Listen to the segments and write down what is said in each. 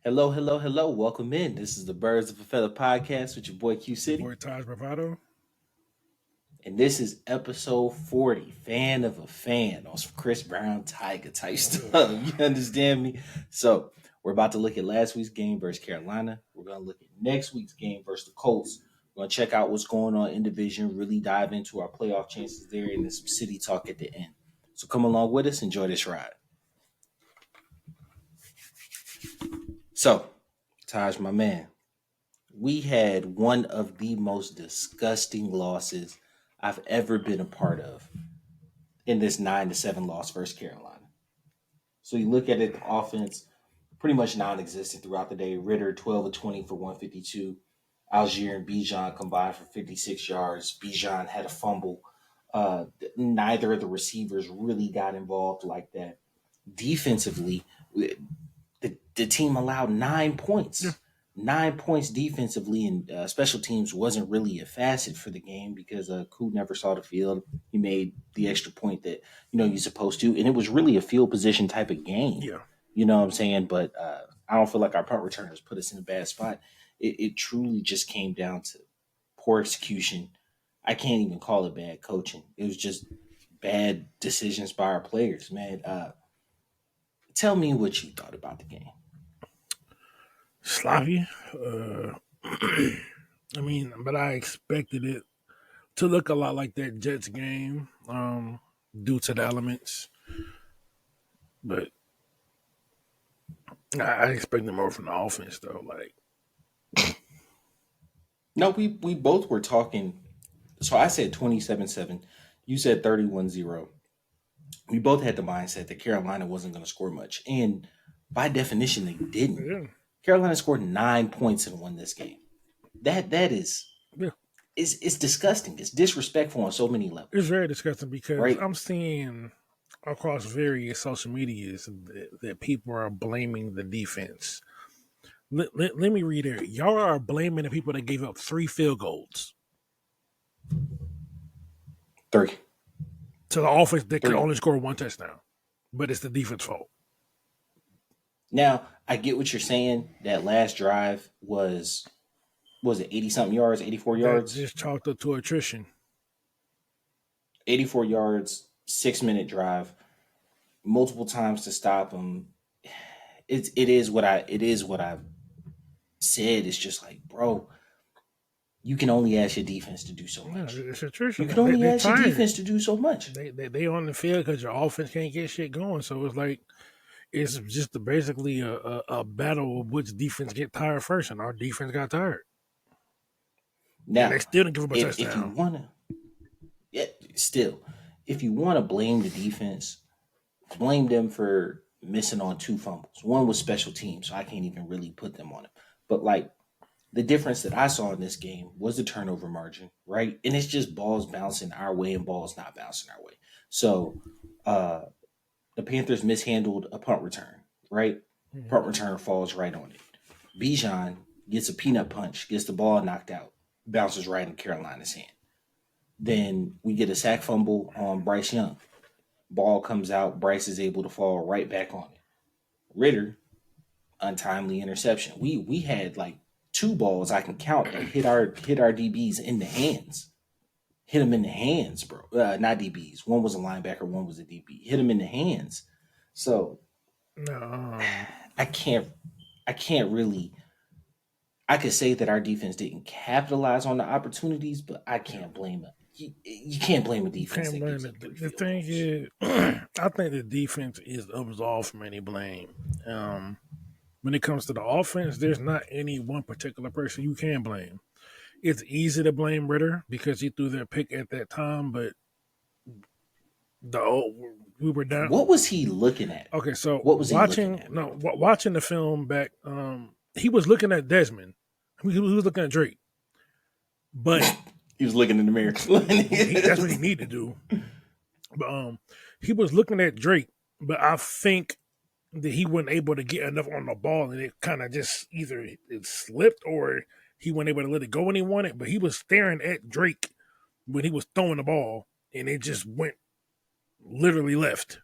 Hello, hello, hello. Welcome in. This is the Birds of a Feather podcast with your boy Q Your City. boy Taj Bravado. And this is episode 40. Fan of a fan on some Chris Brown Tyga type stuff. You understand me? So we're about to look at last week's game versus Carolina. We're going to look at next week's game versus the Colts. We're going to check out what's going on in division, really dive into our playoff chances there, and then some city talk at the end. So come along with us. Enjoy this ride. So, Taj, my man, we had one of the most disgusting losses I've ever been a part of in this 9-7 loss versus Carolina. So you look at it, the offense pretty much non-existent throughout the day. Ritter 12 of 20 for 152. Algier and Bijan combined for 56 yards. Bijan had a fumble. Neither of the receivers really got involved like that. Defensively, the team allowed 9 points. Yeah. 9 points defensively, and special teams wasn't really a facet for the game because Koo never saw the field. He made the extra point that you're supposed to, and it was really a field position type of game. Yeah. You know what I'm saying? But I don't feel like our punt returners put us in a bad spot. It truly just came down to poor execution. I can't even call it bad coaching. It was just bad decisions by our players, man. Tell me what you thought about the game. Sloppy. But I expected it to look a lot like that Jets game, due to the elements. But I expected more from the offense though. No, we both were talking. So I said 27-7. You said 31-0. We both had the mindset that Carolina wasn't going to score much. And by definition, they didn't. Yeah. Carolina scored 9 points and won this game. That is Yeah. it's disgusting. It's disrespectful on so many levels. It's very disgusting because Right? I'm seeing across various social medias that people are blaming the defense. Let me read it. Y'all are blaming the people that gave up 3 field goals 3. to the offense that can 3. only score 1 touchdown. But it's the defense fault. Now, I get what you're saying. That last drive was it 80 something yards, 84 That yards? just chalked up to attrition. 84 yards, 6-minute drive, multiple times to stop them. It is what I said. It's just like, bro, you can only ask your defense to do so Yeah, much. it's You attrition. can only They're ask your tired. defense to do so much. They on the field because your offense can't get shit going. So it's like it's just basically a battle of which defense get tired first, and our defense got tired, and they Now, still didn't give up a if you touchdown. wanna, yeah, still, if you want to blame the defense, blame them for missing on 2 fumbles. One was special teams, so I can't even really put them on it. But like the difference that I saw in this game was the turnover margin, right? And it's just balls bouncing our way and balls not bouncing our way. So uh the Panthers mishandled a punt return, right? Mhm. Punt return falls right on it. Bijan gets a peanut punch, gets the ball knocked out, bounces right in Carolina's hand. Then we get a sack fumble on Bryce Young. Ball comes out, Bryce is able to fall right back on it. Ritter, untimely interception. We had like 2 balls I can count that hit our DBs in the hands. Hit them in the hands, bro. Not DBs. One was a linebacker, one was a DB. Hit them in the hands. So No, I can't I can't really I could say that our defense didn't capitalize on the opportunities, but I can't blame it. You can't blame a you defense can't that blame gives it. up 3 The field thing goals. is, I think the defense is absolved from any blame. When it comes to the offense, there's not any one particular person you can blame. It's easy to blame Ritter because he threw their pick at that time, but the we were down. What was he looking at? Okay, so What was he looking at? watching the film back, he was looking at Desmond. He was looking at Drake, but He was looking in the mirror. that's what he needed to do. But he was looking at Drake, but I think that he wasn't able to get enough on the ball, and it kind of just either it slipped or he wasn't able to let it go when he wanted. But he was staring at Drake when he was throwing the ball, and it just went literally left.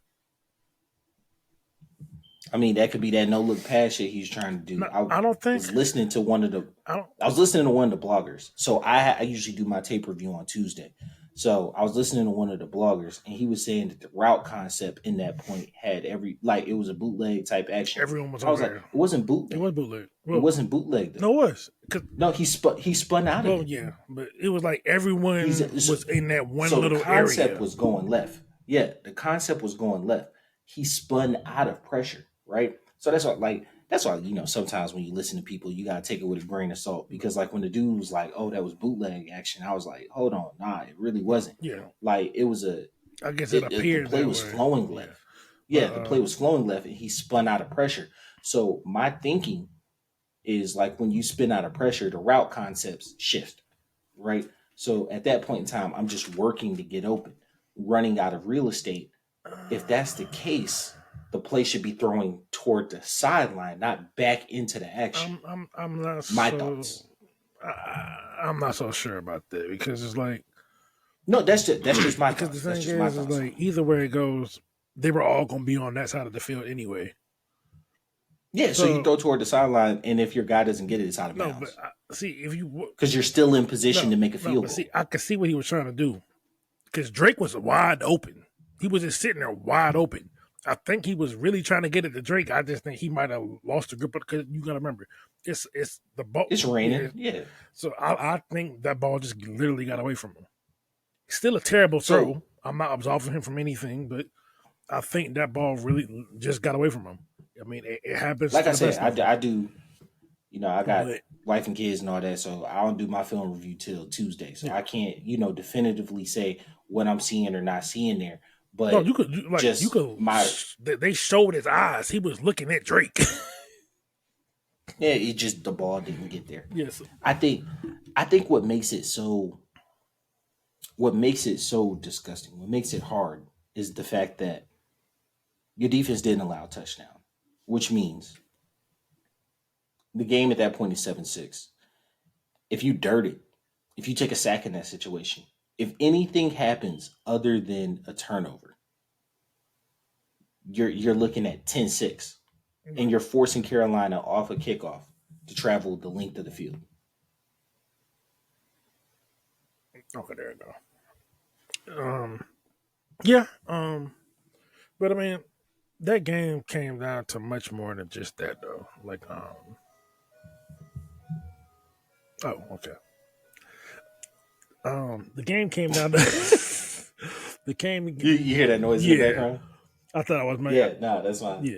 I mean, that could be that no look pass shit he's trying to do. No, I don't think. Was listening to one of the, I don't. I was listening to one of the bloggers. So I usually do my tape review on Tuesday. So I was listening to one of the bloggers, and he was saying that the route concept in that point had every like it was a bootleg type action. Everyone was I over was like, there. it wasn't It bootleg. was bootleg. It Well, wasn't bootleg though. no, it was. No, he spun out of Well, it. yeah, but it was like He's everyone was in that one so the little concept area. was going left. Yeah, the concept was going left. He spun out of pressure, right? So that's why sometimes when you listen to people, you gotta take it with a grain of salt because like when the dude was like, "Oh, that was bootleg action," I was like, "Hold on, nah, it really wasn't." Yeah, Like it was I guess it the appeared play that was way. flowing Yeah, left. but Yeah, the play was flowing left, and he spun out of pressure. So my thinking is like when you spin out of pressure, the route concepts shift, right? So at that point in time, I'm just working to get open, running out of real estate. If that's the case, the play should be throwing toward the sideline, not back into the action. I'm not My so thoughts. I'm not so sure about that because it's like No, that's just my because the thoughts. That's thing just my is thoughts on like it. either way it goes, they were all gonna be on that side of the field anyway. Yeah, so you So throw toward the sideline, and if your guy doesn't get it, it's out of no, but bounds see if you because you're still in position no to make a no, field but see goal. I could see what he was trying to do because Drake was wide open. He was just sitting there wide open. I think he was really trying to get it to Drake. I just think he might have lost the grip because you got to remember, it's the ball. It's Yeah, raining. Yeah. so I think that ball just literally got away from him. Still a terrible So throw. I'm not absolving him from anything, but I think that ball really just got away from him. I mean, it happens like to I the said, best of them. I do. I got But wife and kids and all that, so I don't do my film review till Tuesday. So yeah, I can't, definitively say what I'm seeing or not seeing there. no, But you just could. my They showed his eyes. He was looking at Drake. yeah, it just the ball didn't get there. yes, I think I think what makes it so disgusting, what makes it hard is the fact that your defense didn't allow a touchdown, which means the game at that point is 7-6. If you dirt it, if you take a sack in that situation, if anything happens other than a turnover, you're looking at 10-6, and you're forcing Carolina off a kickoff to travel the length of the field. okay, there you go. Yeah, but I mean, that game came down to much more than just that, though. Like, oh, okay. The game came down to the You hear that noise in the yeah. background? I thought I was my Yeah, no, that's fine. yeah.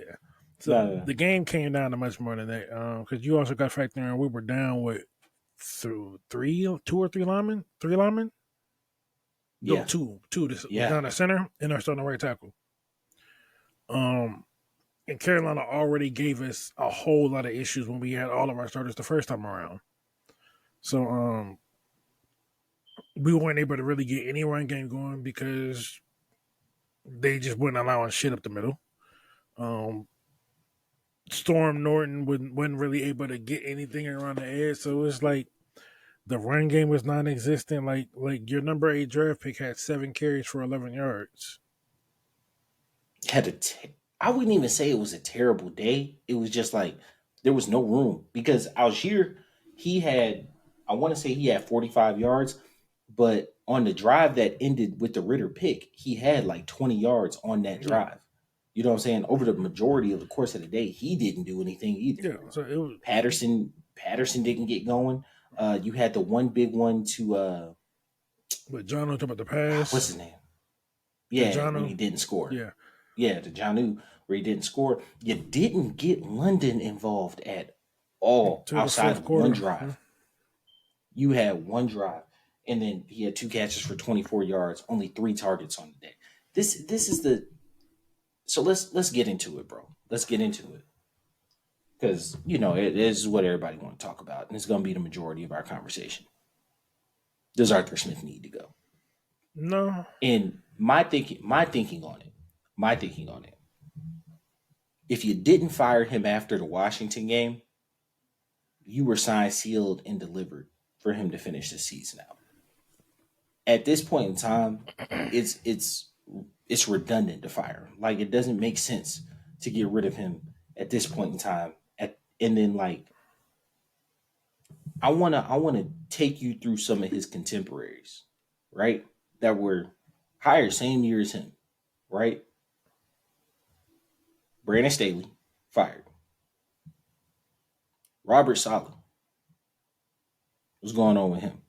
So No, no, no. the game came down to much more than that. Because you also got factor in we were down with through two or three linemen. No, Yeah, two. This yeah. down at center and our starting right tackle. Um, and Carolina already gave us a whole lot of issues when we had all of our starters the first time around. So we weren't able to really get any run game going because they just wouldn't allowing shit up the middle. Um, Storm Norton wasn't really able to get anything around the edge, so it's like the run game was non-existent. Like your number 8 draft pick had 7 carries for 11 yards. Had I wouldn't even say it was a terrible day. It was just like there was no room because Algier, he had, I want to say he had 45 yards, but on the drive that ended with the Ritter pick, he had like 20 yards on that Yeah, drive. You know what I'm saying? Over the majority of the course of the day, he didn't do anything either. yeah. So it was, Patterson didn't get going. You had the one big one to but John talking about the what's pass his name? to Yeah, when he John. didn't score. Yeah, Yeah, to G.N.O.M.E, where he didn't score. You didn't get London involved at all to the outside fourth of one quarter. Yeah. drive. You had one drive, and then he had two catches for 24 yards, only three targets on the day. This is the so let's get into it, bro. Let's get into it because it is what everybody want to talk about, and it's going to be the majority of our conversation. Does Arthur Smith need to go? No, And my thinking on it. If you didn't fire him after the Washington game, you were signed, sealed, and delivered for him to finish the season out. At this point in time, it's redundant to fire him. Like it doesn't make sense to get rid of him at this point in time. And then like I wanna take you through some of his contemporaries, right? That were hired same year as him, right? Brandon Staley fired. Robert Saleh, what's going on with him?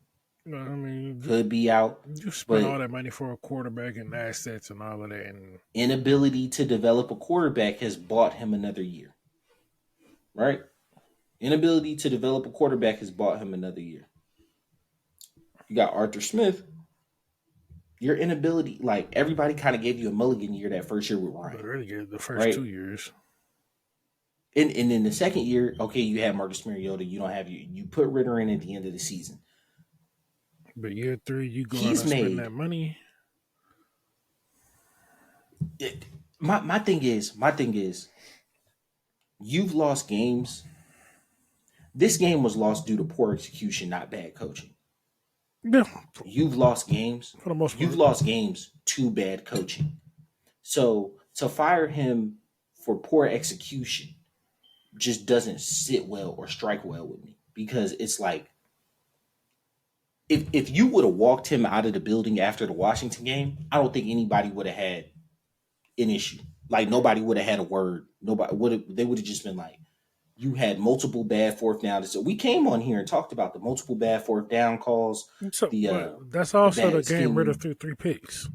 No, I mean, Could be out, you spend all but that money for a quarterback and assets and all of that, and inability to develop a quarterback has bought him another year, right? Inability to develop a quarterback has bought him another year. You got Arthur Smith. Your inability, like everybody kind of gave you a mulligan year that first year with but Ryan, really good the first right? 2 years. And in the second year, okay, you have Marcus Mariota. You don't have you put Ritter in at the end of the season. But year 3, you go out He's and spend made that money. it. My thing is, you've lost games. This game was lost due to poor execution, not bad coaching. Yeah, You've lost games. for the most You've part. lost games to bad coaching. So to fire him for poor execution just doesn't sit well or strike well with me because it's like if you would have walked him out of the building after the Washington game, I don't think anybody would have had an issue. Like nobody would have had a word. Nobody would have. They would have just been like, "You had multiple bad fourth downs." So we came on here and talked about the multiple bad fourth down calls, So, the but uh that's the also the bad game Ritter scheme. threw 3 picks.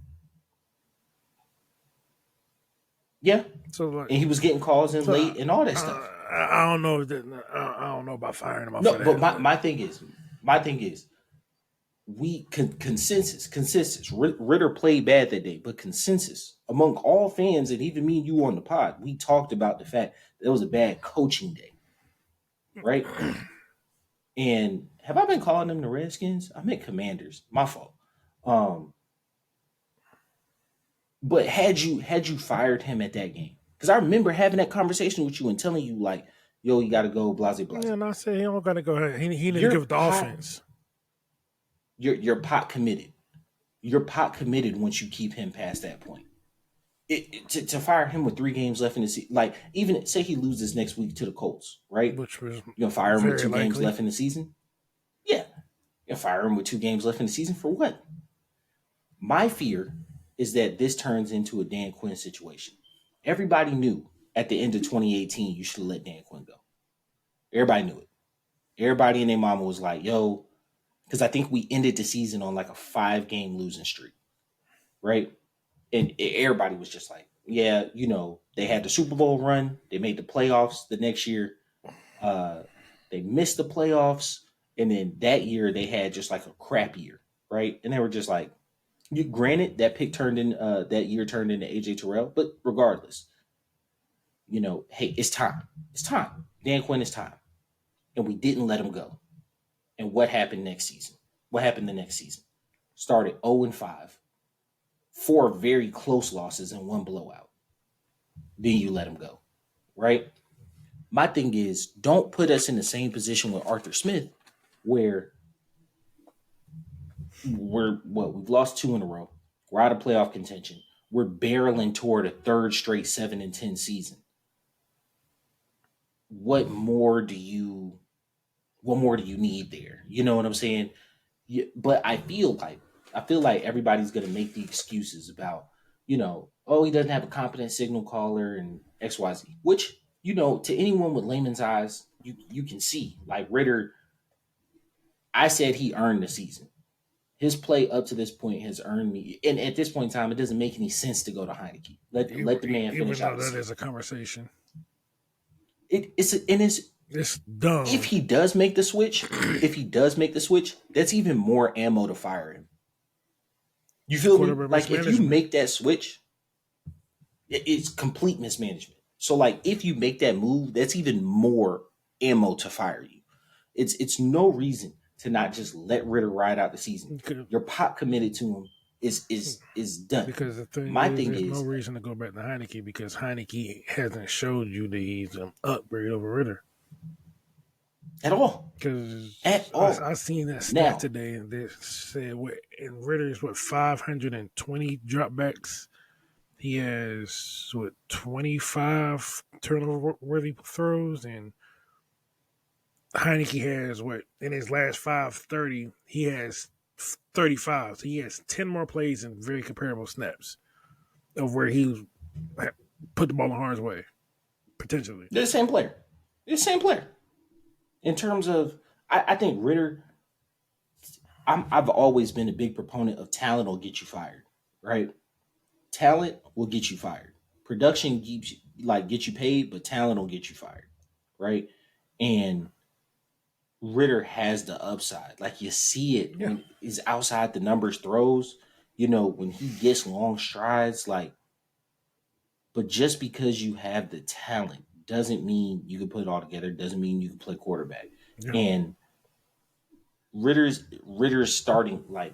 Yeah, So like, and he was getting calls in so late and all that I, stuff. I don't know if that, I don't know about firing him off No, for but that, my, but my thing is consensus. Ritter played bad that day, but consensus among all fans and even me and you on the pod, we talked about the fact that it was a bad coaching day, right? And have I been calling them the Redskins? I meant Commanders. My fault. Um, but had you fired him at that game? Because I remember having that conversation with you and telling you like, "Yo, you got to go, blase blase." yeah, and I say he don't got to go ahead. He need to You're give it the pot. offense. You're pot committed. You're pot committed once you keep him past that point. To fire him with 3 games left in the season, like even say he loses next week to the Colts, right? Which was You gonna fire him with very 2 games likely. left in the season? Yeah, you gonna fire him with 2 games left in the season for what? My fear is that this turns into a Dan Quinn situation. Everybody knew at the end of 2018 you should have let Dan Quinn go. Everybody knew it. Everybody and their mama was like, "Yo," because I think we ended the season on like a 5 game losing streak, right? And everybody was just like, "Yeah, they had the Super Bowl run. They made the playoffs the next year. Uh, they missed the playoffs, and then that year they had just like a crap year, right?" And they were just like, granted that pick turned in that year turned into AJ Terrell, but regardless, hey, it's time. It's time. Dan Quinn is time, and we didn't let him go. And what happened next season? What happened the next season? Started 0-5, 4 very close losses and 1 blowout. Then you let him go, right? My thing is, don't put us in the same position with Arthur Smith, where we've lost 2 in a row. We're out of playoff contention. We're barreling toward a third straight 7-10 season. What more do you what more do you need there? You know what I'm saying? Yeah, but I feel like everybody's gonna make the excuses about, oh, he doesn't have a competent signal caller and XYZ, which, to anyone with layman's eyes, you can see. Like Ritter, I said he earned the season. His play up to this point has earned me. And at this point in time, it doesn't make any sense to go to Heineke. Let the man Even finish out though the that is season. a conversation, It's it's if dumb. he does make the switch, that's even more ammo to fire him. You feel me? Quarterback Like if you mismanagement. make that switch, it's complete mismanagement. So like if you make that move, that's even more ammo to fire you. It's no reason to not just let Ritter ride out the season. Your pop committed to him is done. Because the thing My is, thing there's no is reason to go back to Heineke because Heineke hasn't showed you that he's an upgrade over Ritter. at all, at Because I all. seen that stat Now, today and they said in Ritter's 520 dropbacks. He has 25 turnover worthy throws, and Heineke has what in his last 530 he has 35. So he has 10 more plays and very comparable snaps of where he put the ball in harm's way potentially. They're the same player. They're the same player. In terms of, I think Ritter. I've always been a big proponent of talent will get you fired, right? Talent will get you fired. Production keeps like get you paid, but talent will get you fired, right? And Ritter has the upside. Like you see it Yeah, when he's outside the numbers throws, you know, when he gets long strides, like, but just because you have the talent doesn't mean you can put it all together, doesn't mean you can play quarterback. yeah. And Ritter's starting like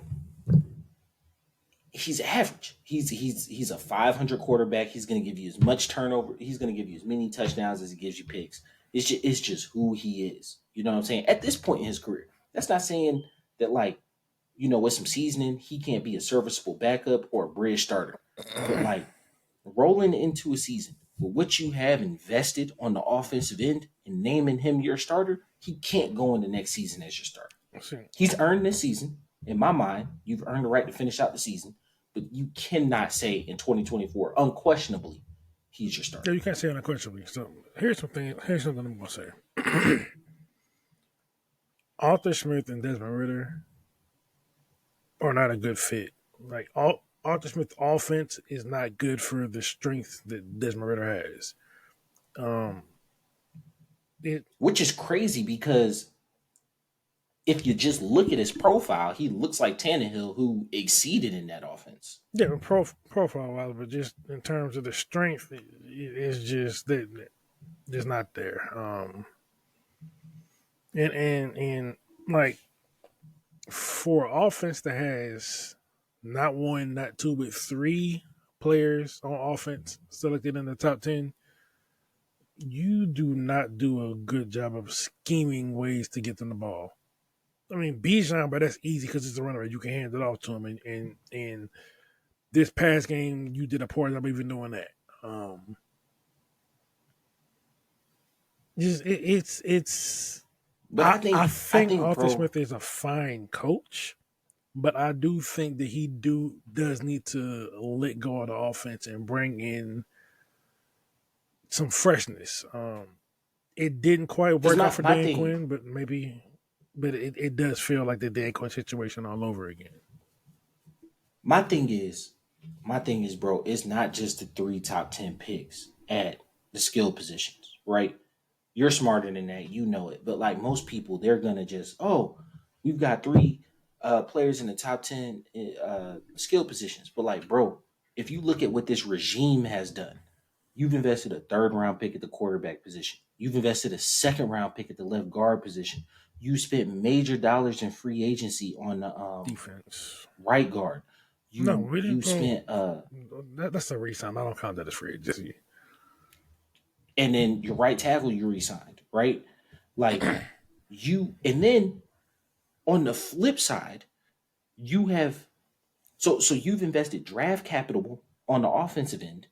he's average. He's a 500 quarterback. He's going to give you as much turnover. He's going to give you as many touchdowns as he gives you picks. It's just who he is. You know what I'm saying? At this point in his career, that's not saying that like with some seasoning he can't be a serviceable backup or a bridge starter. But like rolling into a season with what you have invested on the offensive end and naming him your starter, he can't go in the next season as your starter. See, He's earned this season. In my mind, you've earned the right to finish out the season, but you cannot say in 2024, unquestionably, he's your yeah, starter. you can't say unquestionably. So here's something. Here's something I'm gonna say. Arthur Smith and Desmond Ritter are not a good fit. Like Arthur Smith's offense is not good for the strength that Desmond Ritter has. Um, it Which is crazy because if you just look at his profile, he looks like Tannehill, who exceeded in that offense. yeah, profile wise, but just in terms of the strength, it's just that it's not there. And like for offense that has not one, not two, but three players on offense selected in the top 10, you do not do a good job of scheming ways to get them the ball. I mean, Bijan, but that's easy because it's a runner. You can hand it off to him. And this past game, you did a poor job even doing that. Um, just it's. But I I think think, Arthur bro, Smith is a fine coach, but I do think that he does need to let go of the offense and bring in some freshness. It didn't quite because work out my for my Dan thing Quinn, but it does feel like the Dan Quinn situation all over again. my thing is my thing is, bro, it's not just the three top 10 picks at the skill positions, right? You're smarter than that, you know it. But like most people, they're gonna just, oh, we've got three players in the top 10 skill positions. But like, bro, if you look at what this regime has done, you've invested a third round pick at the quarterback position. You've invested a second round pick at the left guard position. You spent major dollars in free agency on the Defense. right guard. No, You we you didn't. Well, spent that's a resign. I don't count that as free agency. and then your right tackle you resigned, right? Like you and then on the flip side, you have so you've invested draft capital on the offensive end.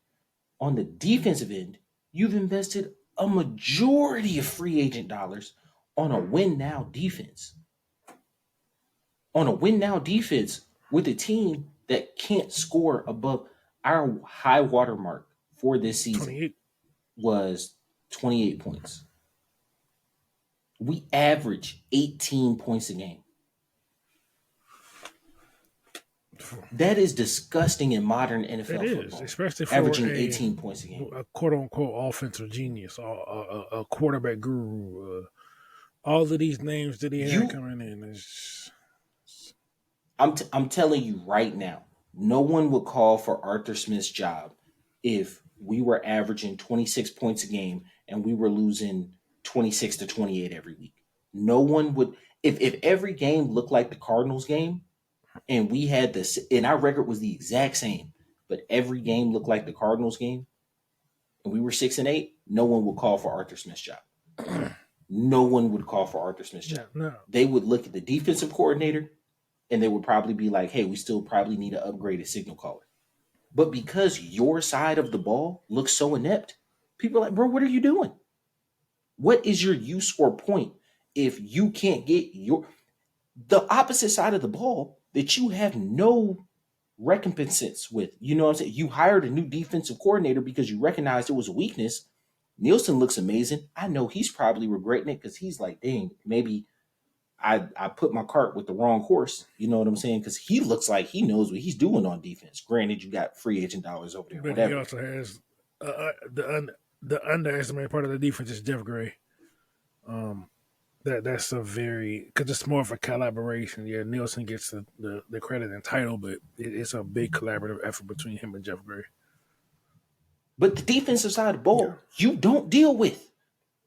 On the defensive end, you've invested a majority of free agent dollars on a win now defense. On a win now defense with a team that can't score above our high water mark for this season 28. was 28 points. We average 18 points a game. That is disgusting in modern It NFL is, football. especially for Averaging 18 points a game. a quote unquote offensive genius, or a quarterback guru. All of these names that he had You coming in is I'm telling you right now, no one would call for Arthur Smith's job if we were averaging 26 points a game and we were losing 26 to 28 every week. No one would if every game looked like the Cardinals game and we had this and our record was the exact same, but every game looked like the Cardinals game and we were 6-8, no one would call for Arthur Smith's job. No one would call for Arthur Smith's job. yeah, no. They would look at the defensive coordinator and they would probably be like, "Hey, we still probably need to upgrade a signal caller." But because your side of the ball looks so inept, people are like, bro, what are you doing? What is your use or point if you can't get the opposite side of the ball that you have no recompense with? You know what I'm saying? You hired a new defensive coordinator because you recognized it was a weakness. Nielsen looks amazing. I know he's probably regretting it because he's like, dang, maybe I put my cart with the wrong horse. You know what I'm saying? Because he looks like he knows what he's doing on defense. Granted, you got free agent dollars over there, But he whatever. also has the underestimated part of the defense is Jeff Gray. Um, that's a very because it's more of a collaboration. Yeah, Nielsen gets the credit and title, but it's a big collaborative effort between him and Jeff Gray. But the defensive side of the Yeah, ball, you don't deal with.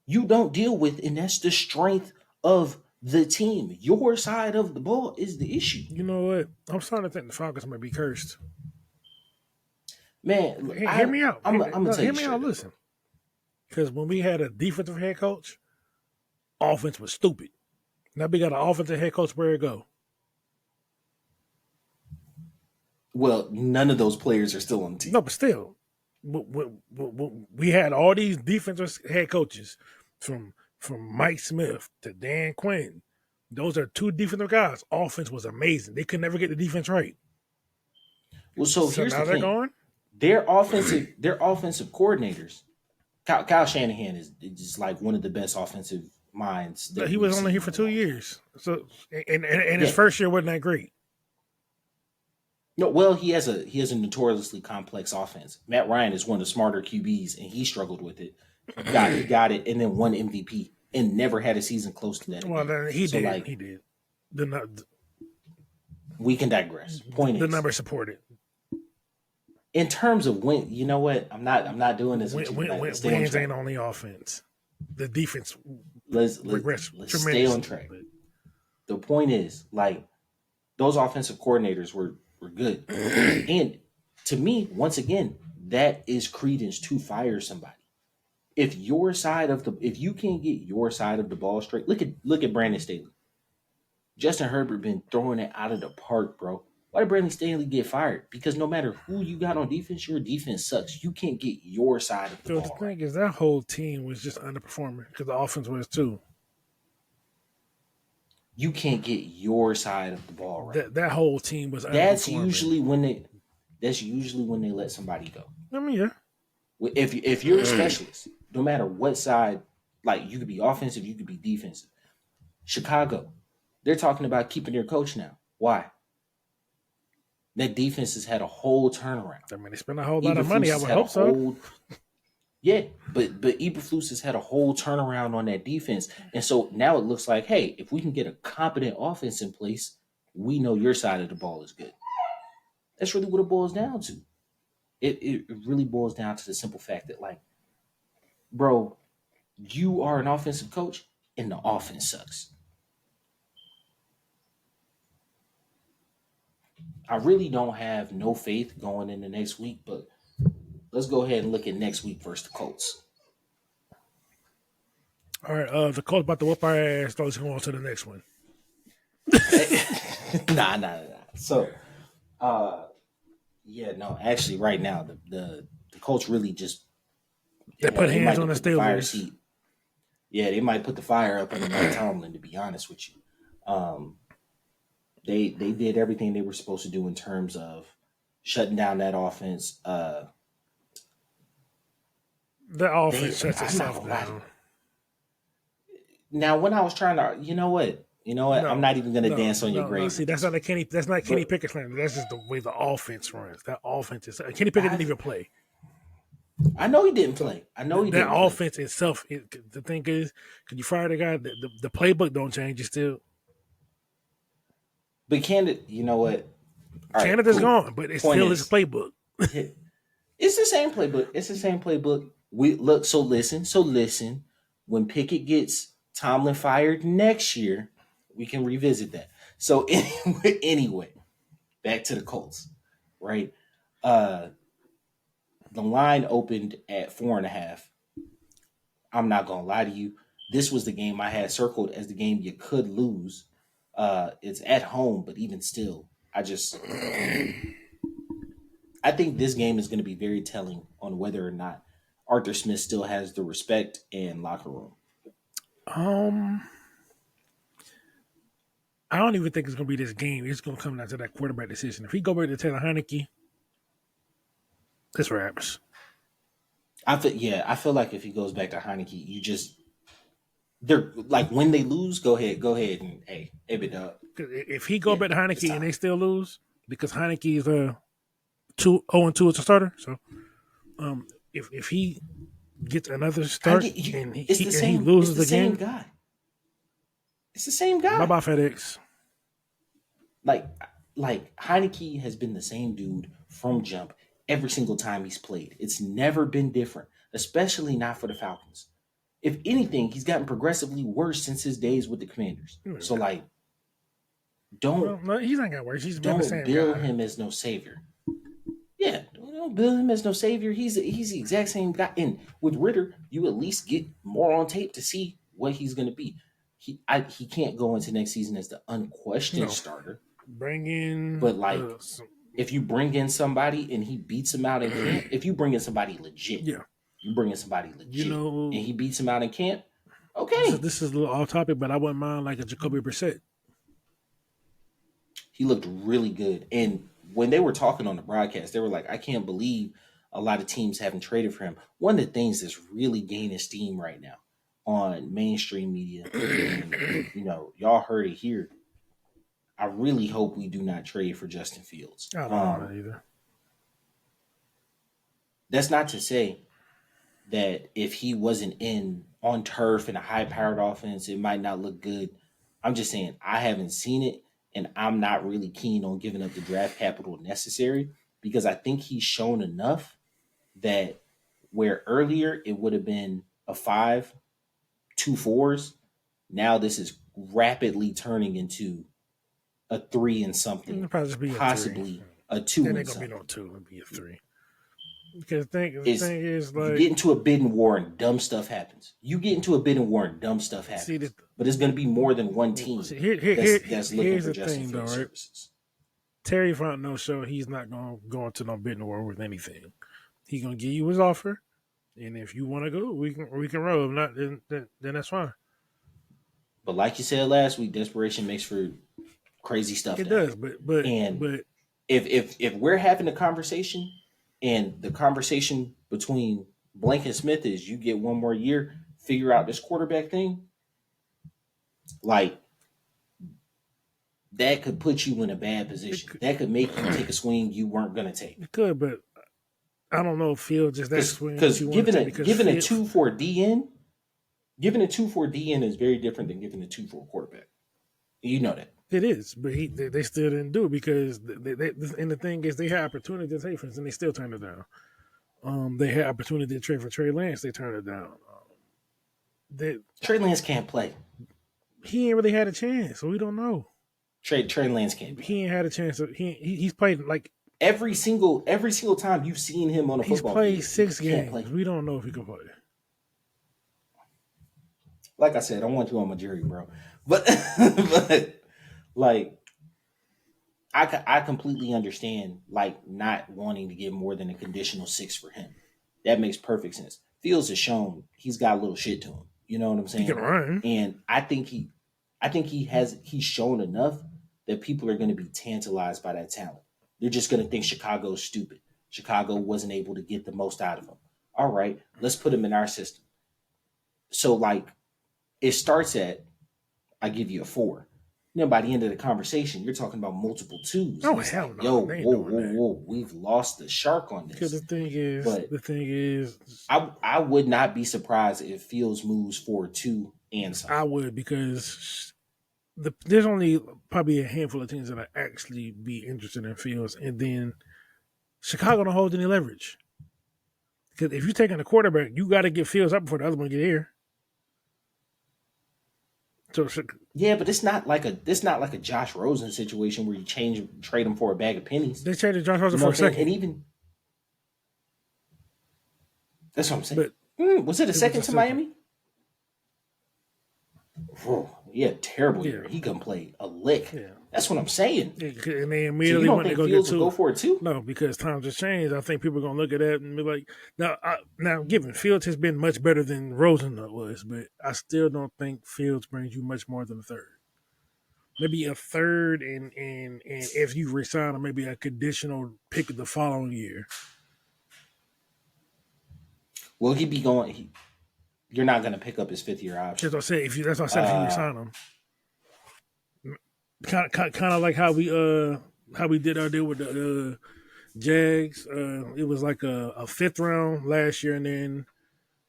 You don't deal with, and that's the strength of the team. Your side of the ball is the issue. you know what? I'm starting to think the Falcons might be cursed. Man, Hear me out. I'm gonna No, tell hear you me out. straight up, bro. Listen, because when we had a defensive head coach, offense was stupid. Now we got an offensive head coach. Where it go? Well, none of those players are still on the team. No, but still, we had all these defensive head coaches from Mike Smith to Dan Quinn. Those are two defensive guys. Offense was amazing. They could never get the defense right. Well, so So here's the now they're thing: gone. their offensive coordinators. Kyle Shanahan is just like one of the best offensive minds But that he we've was only seen here in for a two long time. years. So and his Yeah. first year wasn't that great. No, well, he has a notoriously complex offense. Matt Ryan is one of the smarter QBs, and he struggled with it. He got it, and then won MVP, and never had a season close to that Well, again. then he So did. like, He did. The we can digress. Point the is, numbers support it. in terms of win, you know what? I'm not doing this with you tonight. Let's stay on Wins track. ain't only offense. The defense Let's regressed let's stay on tremendously. track. But The point is, like, those offensive coordinators were good, and to me, once again, that is credence to fire somebody. If you can't get your side of the ball straight, look at Brandon Staley. Justin Herbert been throwing it out of the park, bro. Why did Brandon Staley get fired? Because no matter who you got on defense, your defense sucks. You can't get your side of the so the ball right. thing is, that whole team was just underperforming because the offense was too. You can't get your side of the ball right. That whole team was That's underperforming. usually when they that's usually when they let somebody go. I mean, yeah, If you're a specialist, no matter what side, like you could be offensive, you could be defensive. Chicago, they're talking about keeping their coach now. Why? That defense has had a whole turnaround. I mean, they spent a whole lot of money. Eberflus I has would had a hope so. whole yeah, but Eberflus has had a whole turnaround on that defense, and so now it looks like, hey, if we can get a competent offense in place, we know your side of the ball is good. That's really what it boils down to. It really boils down to the simple fact that, like, bro, you are an offensive coach, and the offense sucks. I really don't have no faith going into next week, but let's go ahead and look at next week versus the Colts. All right, the coach about to whoop our ass. So let's go on to the next one. Nah. So, uh, yeah, no, actually, right now the Colts really just They put they hands might on have the put the fire Steelers. seat. Yeah, they might put the fire up under Mike Tomlin. To be honest with you, um, they did everything they were supposed to do in terms of shutting down that offense. The They offense shuts I'm not itself gonna lie to down. you. Now, when I was trying to, you know what, I'm No, not even gonna dance on your no. grave See, with that's this not one. the Kenny. That's not Kenny But Pickett slander. That's just the way the offense runs. That offense is Kenny Pickett didn't I even play. I know he didn't So play. I know he that didn't play. offense itself. The thing is, could you fire the guy? The playbook don't change. You still But Canada, you know what? All right, Canada's cool. gone, but it's Point still his is, playbook. it's the same playbook. It's the same playbook. We look. So listen. When Pickett gets Tomlin fired next year, we can revisit that. So anyway, back to the Colts, right? Uh, the line opened at 4.5. I'm not gonna lie to you. This was the game I had circled as the game you could lose. It's at home, but even still, I just I think this game is going to be very telling on whether or not Arthur Smith still has the respect in locker room. Um, I don't even think it's gonna be this game. It's gonna come down to that quarterback decision. If he go back to Taylor Heineke, it's wraps. I feel like if he goes back to Heineke, you just they're like when they lose, go ahead and hey, big dog, If he go yeah, back to it's Heineke and time. they still lose because Heineke is a 2-0-2 as a starter, so if he gets another start Heineke, you, and it's the he same, it's loses the same again, guy, it's the same bye guy. bye FedEx. Like like Heineke has been the same dude from jump every single time he's played. It's never been different, especially not for the Falcons. If anything, he's gotten progressively worse since his days with the Commanders. So like, don't Well, no, he's not got worse. He's been the don't same bill guy. him as no savior. Yeah, don't bill him as no savior. He's the exact same guy. And with Ritter, you at least get more on tape to see what he's going to be. He can't go into next season as the unquestioned No, starter. bring in But like, if you bring in somebody and he beats him out in camp, if you bring in somebody legit, yeah. you bring in somebody You legit, and know, he beats him out in camp, okay. this is a little off topic, but I wouldn't mind like a Jacoby Brissett. He looked really good. And when they were talking on the broadcast, they were like, I can't believe a lot of teams haven't traded for him. One of the things that's really gaining steam right now on mainstream media, and y'all heard it here. I really hope we do not trade for Justin Fields. I don't want it either. That's not to say that if he wasn't in on turf in a high powered offense, it might not look good. I'm just saying I haven't seen it, and I'm not really keen on giving up the draft capital necessary because I think he's shown enough that where earlier it would have been a five, two fours, now this is rapidly turning into a three and something, It'll probably just be a 3. possibly a two It and ain't gonna be no something. 2. It'll be a 3. Because the Is thing is you like, get into a bidding war and dumb stuff happens. You get into a bidding war and dumb stuff see happens. that. But it's going to be more than one team that's looking Here's for the Justin thing though, Field right? services. Terry Fontenot showed he's not gonna go into no bidding war with anything. He's gonna give you his offer, and if you want to go, we can roll. If not, then that's fine. But like you said last week, desperation makes for crazy stuff It to happen. does, but And but if we're having a conversation and the conversation between Blank and Smith is you get one more year, figure out this quarterback thing, like that could put you in a bad position. That could make you take a swing you weren't gonna take. it could. But I don't know if Fields is that swing that Because you want to take because giving a Fields. 2 for DN, giving a 2 for DN is very different than giving a 2 for quarterback. You know that. It is, but they still didn't do it because and the thing is they had opportunity to take for and they still turned it down. They had opportunity to trade for Trey Lance, they turned it down. They, Trey Lance can't play. he ain't really had a chance, so we don't know. Trey Lance can't play. He ain't had a chance. He's played like Every single time you've seen him on a he's football played field, six he can't play. games. We don't know if he can play. Like I said, I want you on my jury, bro. But but like I completely understand like not wanting to get more than a conditional 6 for him. That makes perfect sense. Fields has shown he's got a little shit to him. You know what I'm He can saying? run. And he's shown enough that people are going to be tantalized by that talent. They're just going to think Chicago's stupid. Chicago wasn't able to get the most out of him. All right, let's put him in our system. So like it starts at I give you a 4. Then by the end of the conversation, you're talking about multiple twos, Oh and it's hell like, no, yo, they ain't whoa, doing whoa, that. whoa, we've lost the shark on Because this. the But thing is, I would not be surprised if Fields moves for 2 and something. I would because there's only probably a handful of teams that I actually be interested in Fields, and then Chicago don't hold any leverage. Because if you're taking a quarterback, you got to get Fields up before the other one get here. So Yeah, but it's not like a Josh Rosen situation where you trade him for a bag of pennies. they traded Josh You Rosen know for what a I'm saying? second, And even that's what I'm saying. but Was it a it was second a to second. Miami? Oh, He had a terrible Yeah, year. He couldn't play a lick. yeah. That's what I'm saying. And they So you immediately don't went to think go get Fields will go two. for it too? No, because times have changed. I think people are gonna look at that and be like, now, given Fields has been much better than Rosen was, but I still don't think Fields brings you much more than a third. Maybe a third, and if you resign him, maybe a conditional pick the following year. Will he be going? You're not going to pick up his 5th year That's option. what I said. That's what I said. If you Uh, resign him, kind of like how we did our deal with the Jags. It was like a fifth round last year, and then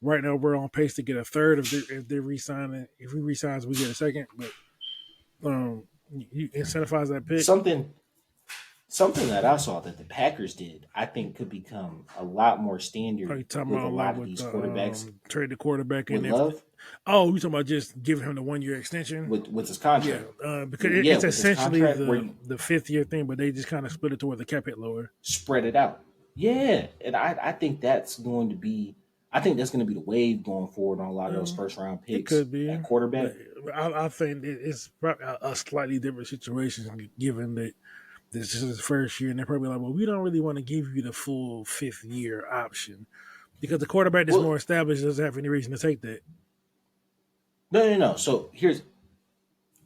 right now we're on pace to get a third if they resign it. If we resign, we get a second. But you incentivize that pick. something something that I saw that the Packers did, I think, could become a lot more Are standard you talking with a about like lot of with these the quarterbacks. trade the quarterback With and if Love, oh you talking about just giving him the 1 year extension? with his Yeah, contract, because yeah, it's with his essentially contract where you the 5th year thing, but they just kind of split it to where the cap hit lower. spread it out. Yeah, and I think that's going to be, I think that's going to be the wave going forward on a lot of those Um, first round it picks could be, at but quarterback. I think it's probably a slightly different situation given that this is his first year, and they're probably like, well, we don't really want to give you the full 5th year option because the quarterback that's Well, more established doesn't have any reason to take that. no. So here's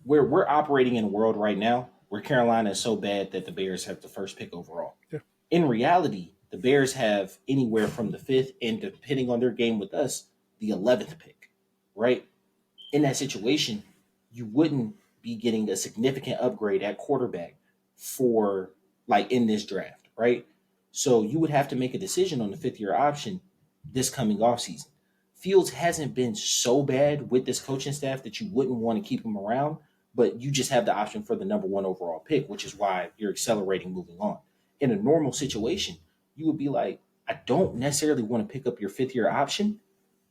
where we're operating in a world right now where Carolina is so bad that the Bears have the first pick overall. Yeah. In reality, the Bears have anywhere from the fifth and, depending on their game with us, the 11th pick, right? In that situation, you wouldn't be getting a significant upgrade at quarterback for like in this draft, right? So you would have to make a decision on the 5th year option this coming offseason. Fields hasn't been so bad with this coaching staff that you wouldn't want to keep him around, but you just have the option for the number one overall pick, which is why you're accelerating moving on. In a normal situation, you would be like, I don't necessarily want to pick up your 5th year option,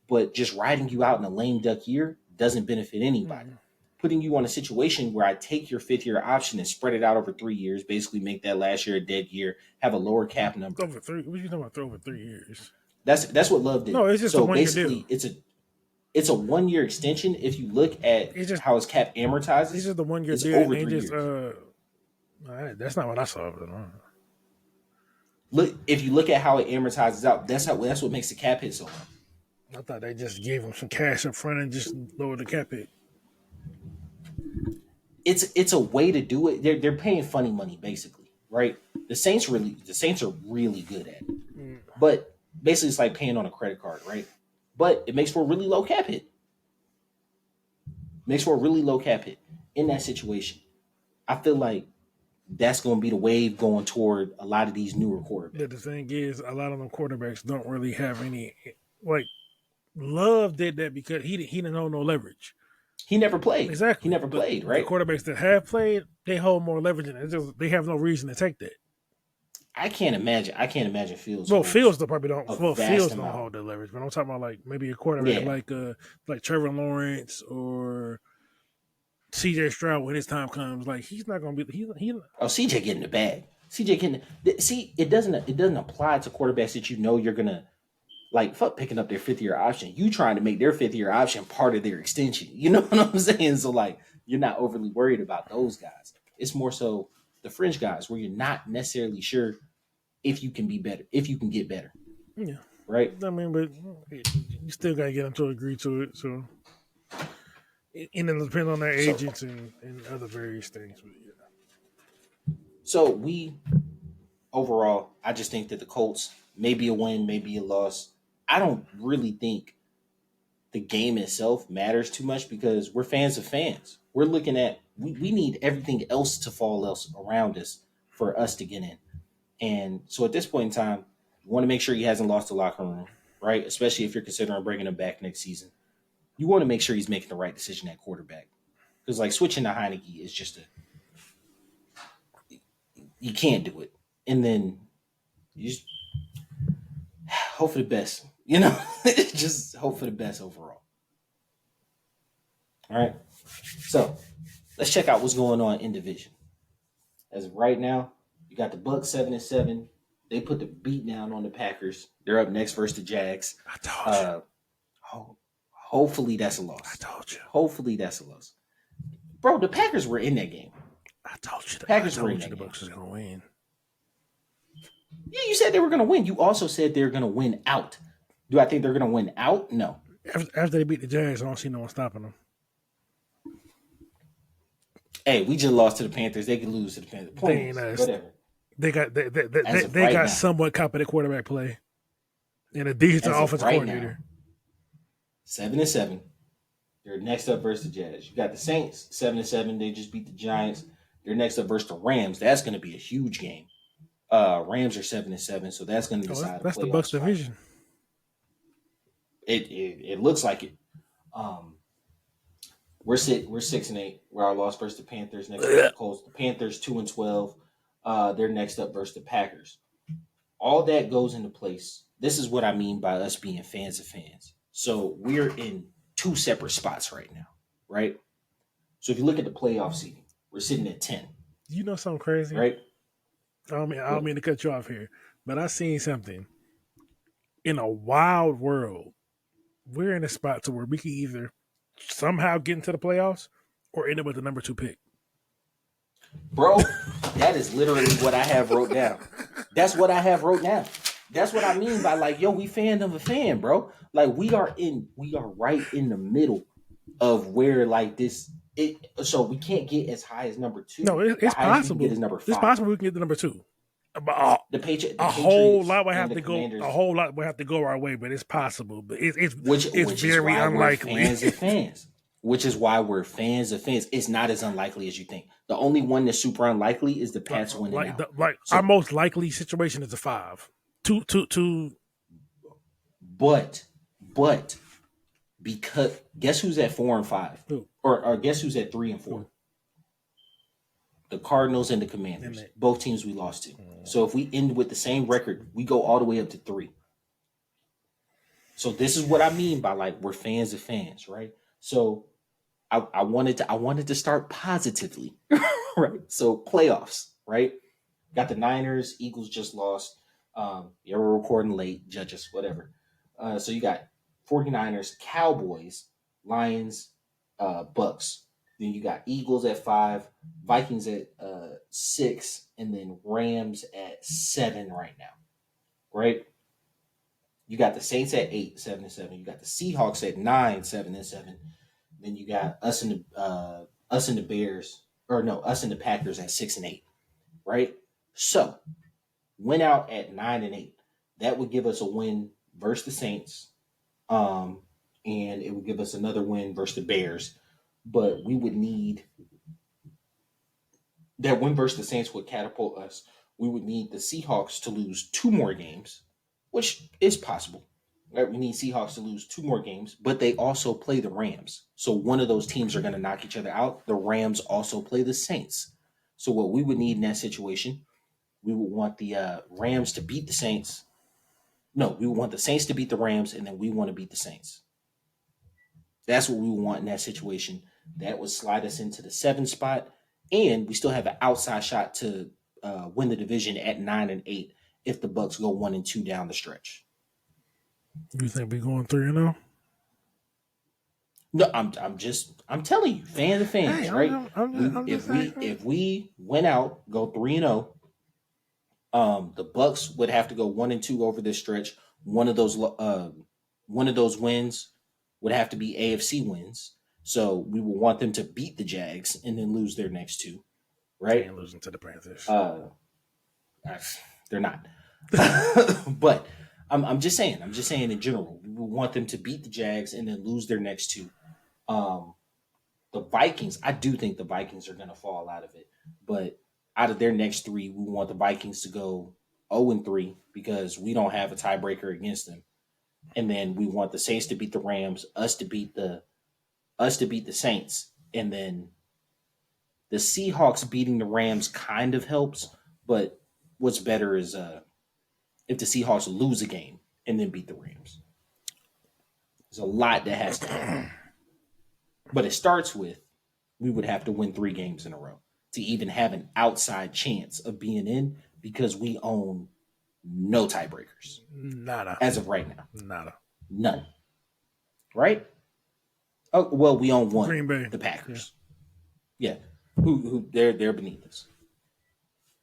but just riding you out in a lame duck year doesn't benefit anybody. Mm. Putting you on a situation where I take your 5th year option and spread it out over 3 years, basically make that last year a dead year, have a lower cap number. Over three. What are you talking about? Over 3 years? That's what Love did. No, it's just a So 1 year deal. basically, it's a 1 year extension. If you look at It's just how his cap it's amortizes, just a 1 year it's deal, and over they three just years. that's not what I saw. But, Look, if you look at how it amortizes out, that's what makes the cap hit so low. I thought they just gave him some cash up front and just lowered the cap hit. It's a way to do it. They're paying funny money basically, right? The Saints are really good at it. Mm. But basically it's like paying on a credit card, right? But it makes for a really low cap hit. Makes for a really low cap hit in that situation. I feel like that's going to be the wave going toward a lot of these newer But quarterbacks. the thing is, a lot of them quarterbacks don't really have any. Like Love did that because he didn't hold no leverage. He never played. He Exactly, never but played, the right? quarterbacks that have played, they hold more leverage, and they have no reason to take that. I can't imagine Fields Well, holds Fields though probably don't. a Well, vast Fields don't amount. hold that leverage, but I'm talking about like maybe a quarterback Yeah. like Trevor Lawrence or C.J. Stroud when his time comes. Like he's not going to be he. Oh, CJ getting the bag. CJ getting see, it doesn't apply to quarterbacks that you know you're gonna like fuck picking up their 5th year option. You trying to make their 5th year option part of their extension. You know what I'm saying? So like you're not overly worried about those guys. It's more so the fringe guys where you're not necessarily sure if you can be better, if you can get better, Yeah, right? I mean, but you still got to get them to agree to it. So and it depends on their So agents and other various things. But yeah. so we overall, I just think that the Colts may be a win, maybe a loss. I don't really think the game itself matters too much because we're fans of fans. We're looking at we need everything else to fall else around us for us to get in. And so at this point in time, you want to make sure he hasn't lost the locker room, right? Especially if you're considering bringing him back next season. You want to make sure he's making the right decision at quarterback. Because like switching to Heineke is just you can't do it. And then you just hope for the best. You know, just hope for the best overall. All right. So let's check out what's going on in division. As of right now, you got the Bucks 7-7. They put the beat down on the Packers. They're up next versus the Jags. I told you. Uh, hopefully that's a I loss. told you. Hopefully that's a loss. Bro, the Packers were in that game. I told you. I Packers were in told you that the game. Bucks was gonna win. Yeah, you said they were going to win. You also said they're going to win out. Do I think they're going to win out? No. After they beat the Jags, I don't see no one stopping them. Hey, we just lost to the Panthers. They could lose to the Panthers. They Point ain't is, us. whatever. They got As of they right got now, somewhat competent quarterback play and a decent as of offensive right now, coordinator. 7-7. They're next up versus the Jazz. You got the Saints, 7-7. They just beat the Giants. They're next up versus the Rams. That's going to be a huge game. Rams are 7-7, so that's going to decide a That's the playoff Bucks spot. division. It looks like it. Um, we're 6-8. We're our loss versus the Panthers. Next up the Colts. The Panthers 2-12. They're next up versus the Packers. All that goes into place. This is what I mean by us being fans of fans. So we're in two separate spots right now, right? So if you look at the playoff seeding, we're sitting at 10, You know something crazy? right? I don't mean to cut you off here, but I seen something. In a wild world, we're in a spot to where we can either somehow get into the playoffs or end up with the number 2 pick. Bro, that is literally what I have wrote down. That's what I have wrote down. That's what I mean by like, yo, we fan of a fan, bro. Like we are right in the middle of where like this so we can't get as high as number 2. No, The it's highest we can get possible. is number 5. It's possible we can get the number 2. But The a whole Patriots lot would and have the to go. Commanders, A whole lot would have to go our way, but it's possible. But it's which is very why unlikely. we're fans of fans. Which is why we're fans of fans. It's not as unlikely as you think. The only one that's super unlikely is the Pats winning out. Our most likely situation is a 5. Two. But because guess who's at 4 and 5, or guess who's at 3 and 4? The Cardinals and the Commanders. Both teams we lost to. So if we end with the same record, we go all the way up to 3. So this is what I mean by like we're fans of fans, right? So I wanted to start positively, right? So playoffs, right? Got the Niners, Eagles just lost. Yeah, we're recording late, judges, whatever. So you got 49ers, Cowboys, Lions, Bucks. Then you got Eagles at 5, Vikings at 6, and then Rams at 7 right now, right? You got the Saints at 8, 7-7. You got the Seahawks at 9, 7-7. Then you got us and the Bears, or no, us and the Packers at 6-8, right? So went out at 9-8. That would give us a win versus the Saints, and it would give us another win versus the Bears. But we would need that win versus the Saints would catapult us. We would need the Seahawks to lose 2 more games, which is possible. Right? We need Seahawks to lose 2 more games, but they also play the Rams. So one of those teams are going to knock each other out. The Rams also play the Saints. So what we would need in that situation, we would want the Rams to beat the Saints. No, we would want the Saints to beat the Rams, and then we want to beat the Saints. That's what we would want in that situation. That would slide us into the 7 spot, and we still have an outside shot to win the division at 9-8 if the Bucks go 1-2 down the stretch. You think we going 3-0? No, I'm telling you, fans of fans, right? If we went out, go 3-0, the Bucks would have to go 1-2 over this stretch. One of those wins would have to be AFC wins. So we would want them to beat the Jags and then lose their next 2, right? And losing to the Panthers. They're not. But I'm just saying in general, we would want them to beat the Jags and then lose their next 2. The Vikings, I do think the Vikings are going to fall out of it, but out of their next 3, we want the Vikings to go 0-3 because we don't have a tiebreaker against them, and then we want the Saints to beat the Rams, us to beat the Saints, and then the Seahawks beating the Rams kind of helps, but what's better is if the Seahawks lose a game and then beat the Rams. There's a lot that has to happen. But it starts with we would have to win 3 games in a row to even have an outside chance of being in because we own no tiebreakers. Nada. As of right now. Nada. Yeah, who they're beneath us.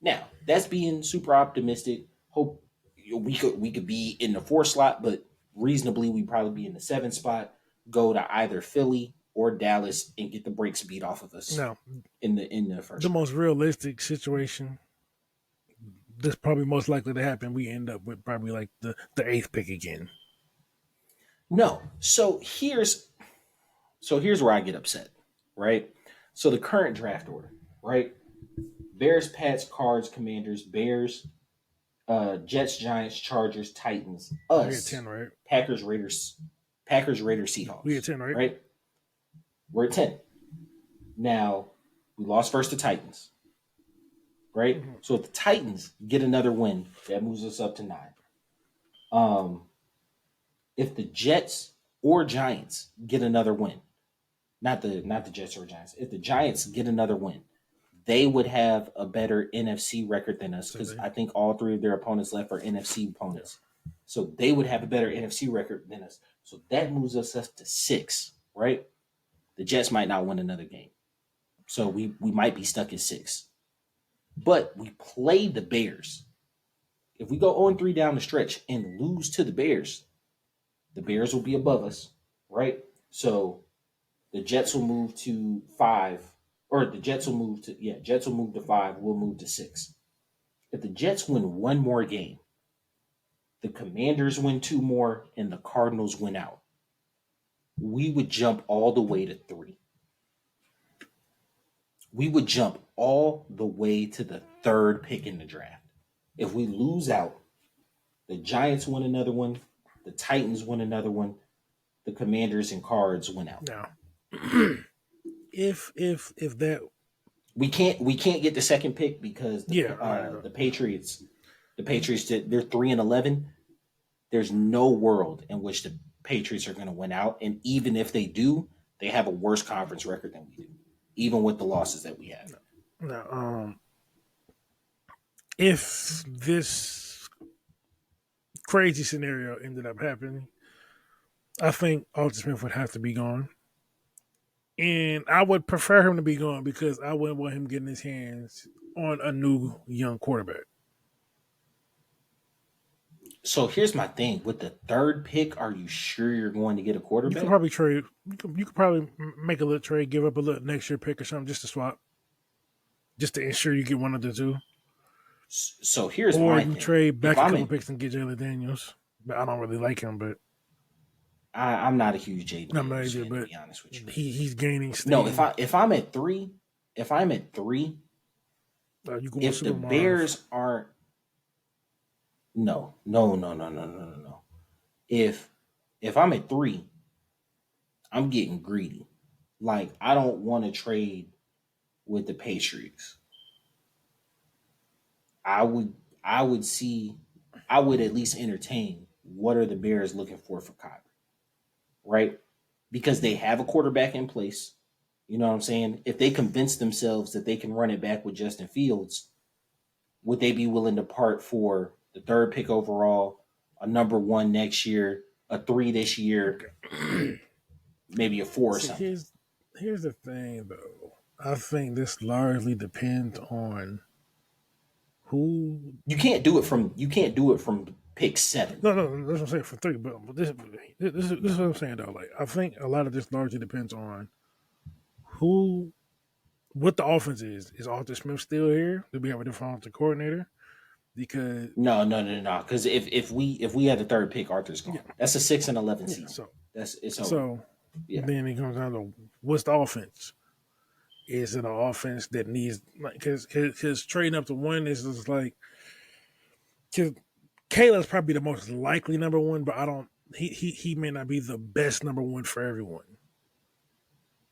Now that's being super optimistic. Hope we could be in the 4 slot, but reasonably we probably be in the 7 spot. Go to either Philly or Dallas and get the brakes beat off of us Now, in the the first round. most realistic situation that's probably most likely to happen, we end up with probably like the eighth pick again. No, so here's where I get upset, right? So the current draft order, right? Bears, Pats, Cards, Commanders, Bears, Jets, Giants, Chargers, Titans, We at us, 10, right? Packers, Raiders, Packers, Raiders, We at Seahawks, 10, right? right? We're at 10. Now, we lost first to Titans, right? Mm-hmm. So if the Titans get another win, that moves us up to 9. Um, if the Jets or Giants get another win, not the Jets or Giants, if the Giants get another win, they would have a better NFC record than us Same because thing. I think all 3 of their opponents left are NFC Yeah. opponents. So they would have a better NFC record than us. So that moves us up to 6, right? The Jets might not win another game. So we might be stuck at 6. But we play the Bears. If we go 0-3 down the stretch and lose to the Bears will be above us, right? So the Jets will move to 5, or the Jets will move to, yeah, Jets will move to 5, we'll move to 6. If the Jets win one more game, the Commanders win 2 more, and the Cardinals win out, we would jump all the way to 3. We would jump all the way to the 3rd pick in the draft. If we lose out, the Giants win another one, the Titans win another one, the Commanders and Cards win out. Now, if that, We can't get the second pick because yeah, the Patriots they're 3-11. There's no world in which the Patriots are going to win out, and even if they do, they have a worse conference record than we do, even with the losses that we have. now, if this crazy scenario ended up happening, I think Arthur Smith would have to be gone. And I would prefer him to be gone because I wouldn't want him getting his hands on a new young quarterback. So here's my thing: with the 3rd pick, are you sure you're going to get a You could quarterback? probably trade. You could probably make a little trade, give up a little next year pick or something just to swap, just to ensure you get one of the two. So here's Or my you thing: trade if back a I'm couple in, picks and get Jalen Daniels. But I don't really like him, but I'm not a huge Jaden not Daniels major. fan, to But be honest with you. he's gaining No, if steam. I'm at 3, You going if the Super Marv? Bears aren't, no, no, no, no, no, no, no, no. If I'm at 3, I'm getting greedy. Like I don't want to trade with the Patriots. I would I would see I would at least entertain what are the Bears looking for Kyler, right? Because they have a quarterback in place. You know what I'm saying? If they convince themselves that they can run it back with Justin Fields, would they be willing to part for the 3rd pick overall, a number 1 next year, a 3 this year, Okay. maybe a 4 or See, something? here's the thing though. I think this largely depends on who. You can't do it from pick 7. No, that's what I'm saying for three. But this is what I'm saying though. Like I think a lot of this largely depends on who, what the offense is. Is Arthur Smith still here? Do we have a different offensive coordinator? Because No, no, no, no. Because if we had the 3rd pick, Arthur's yeah, gone. That's a 6-11 yeah. season. So It's over. so Yeah. then it comes down to what's the offense? Is it an offense that needs like because trading up to one is just like because Caleb's probably the most likely number one, but I don't. He may not be the best number one for everyone.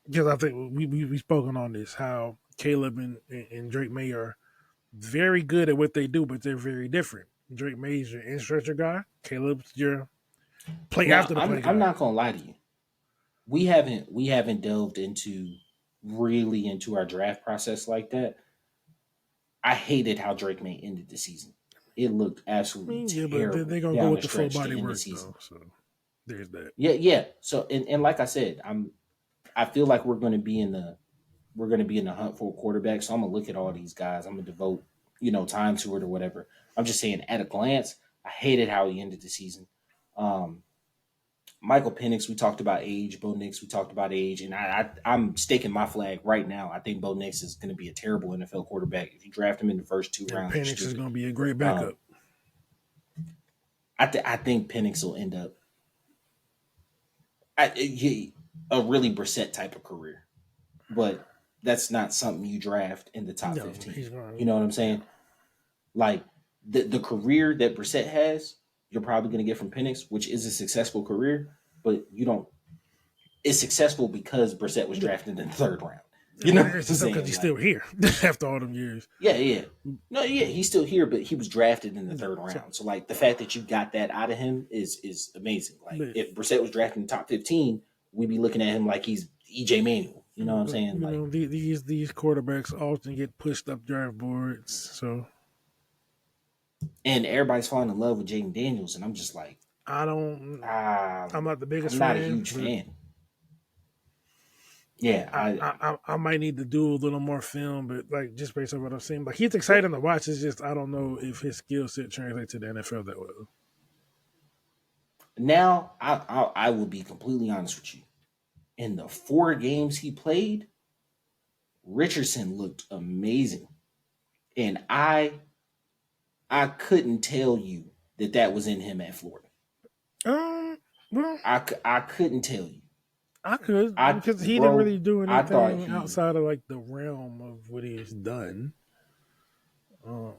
Because I think we spoken on this how Caleb and Drake May are very good at what they do, but they're very different. Drake May's your in stretcher guy. Caleb's your play Now after the play I'm guy. not gonna lie to you. We haven't delved into really into our draft process like that. I hated how Drake May ended the season. It looked I absolutely mean, yeah, but terrible they're gonna go down with the the full stretch to body end the work season. though. So there's that. Yeah, yeah. So and like I said, I feel like we're going to be in the we're going to be in the hunt for a quarterback. So I'm gonna look at all these guys. I'm gonna devote time to it or whatever. I'm just saying at a glance, I hated how he ended the season. Um, Michael Penix, we talked about age. Bo Nix, we talked about age, and I'm staking my flag right now. I think Bo Nix is going to be a terrible NFL quarterback. If you draft him in the first two And rounds, you're Penix is stupid. going to be a great Um, backup. I think Penix will end up a really Brissett type of career, but that's not something you draft in the top No, 15. he's going You know what I'm to, yeah. saying? Like the career that Brissett has, you're probably going to get from Penix, which is a successful career, but you don't. It's successful because Brissett was Yeah. drafted in the third round. You know But what it's I'm just because saying? he's Like, still here after all them years. yeah, yeah. No, yeah, he's still here, but he was drafted in the Yeah, third so, round. So like the fact that you got that out of him is amazing. Like but, if Brissett was drafted in the top 15, we'd be looking at him like he's EJ Manuel. You know what I'm but saying? you Like, know, these quarterbacks often get pushed up draft boards. So and everybody's falling in love with Jaden Daniels, and I'm just like, I don't. I'm not the biggest I'm not a fan, huge but fan. Yeah, I might need to do a little more film, but like just based on what I've seen, like he's exciting to watch. It's just I don't know if his skill set translates to the NFL that well. now I will be completely honest with you. In the 4 games he played, Richardson looked amazing, and I couldn't tell you that was in him at Florida. Um, well, I couldn't tell you. I could I because he didn't bro, really do I thought anything he outside of like the realm of what he's done. Um,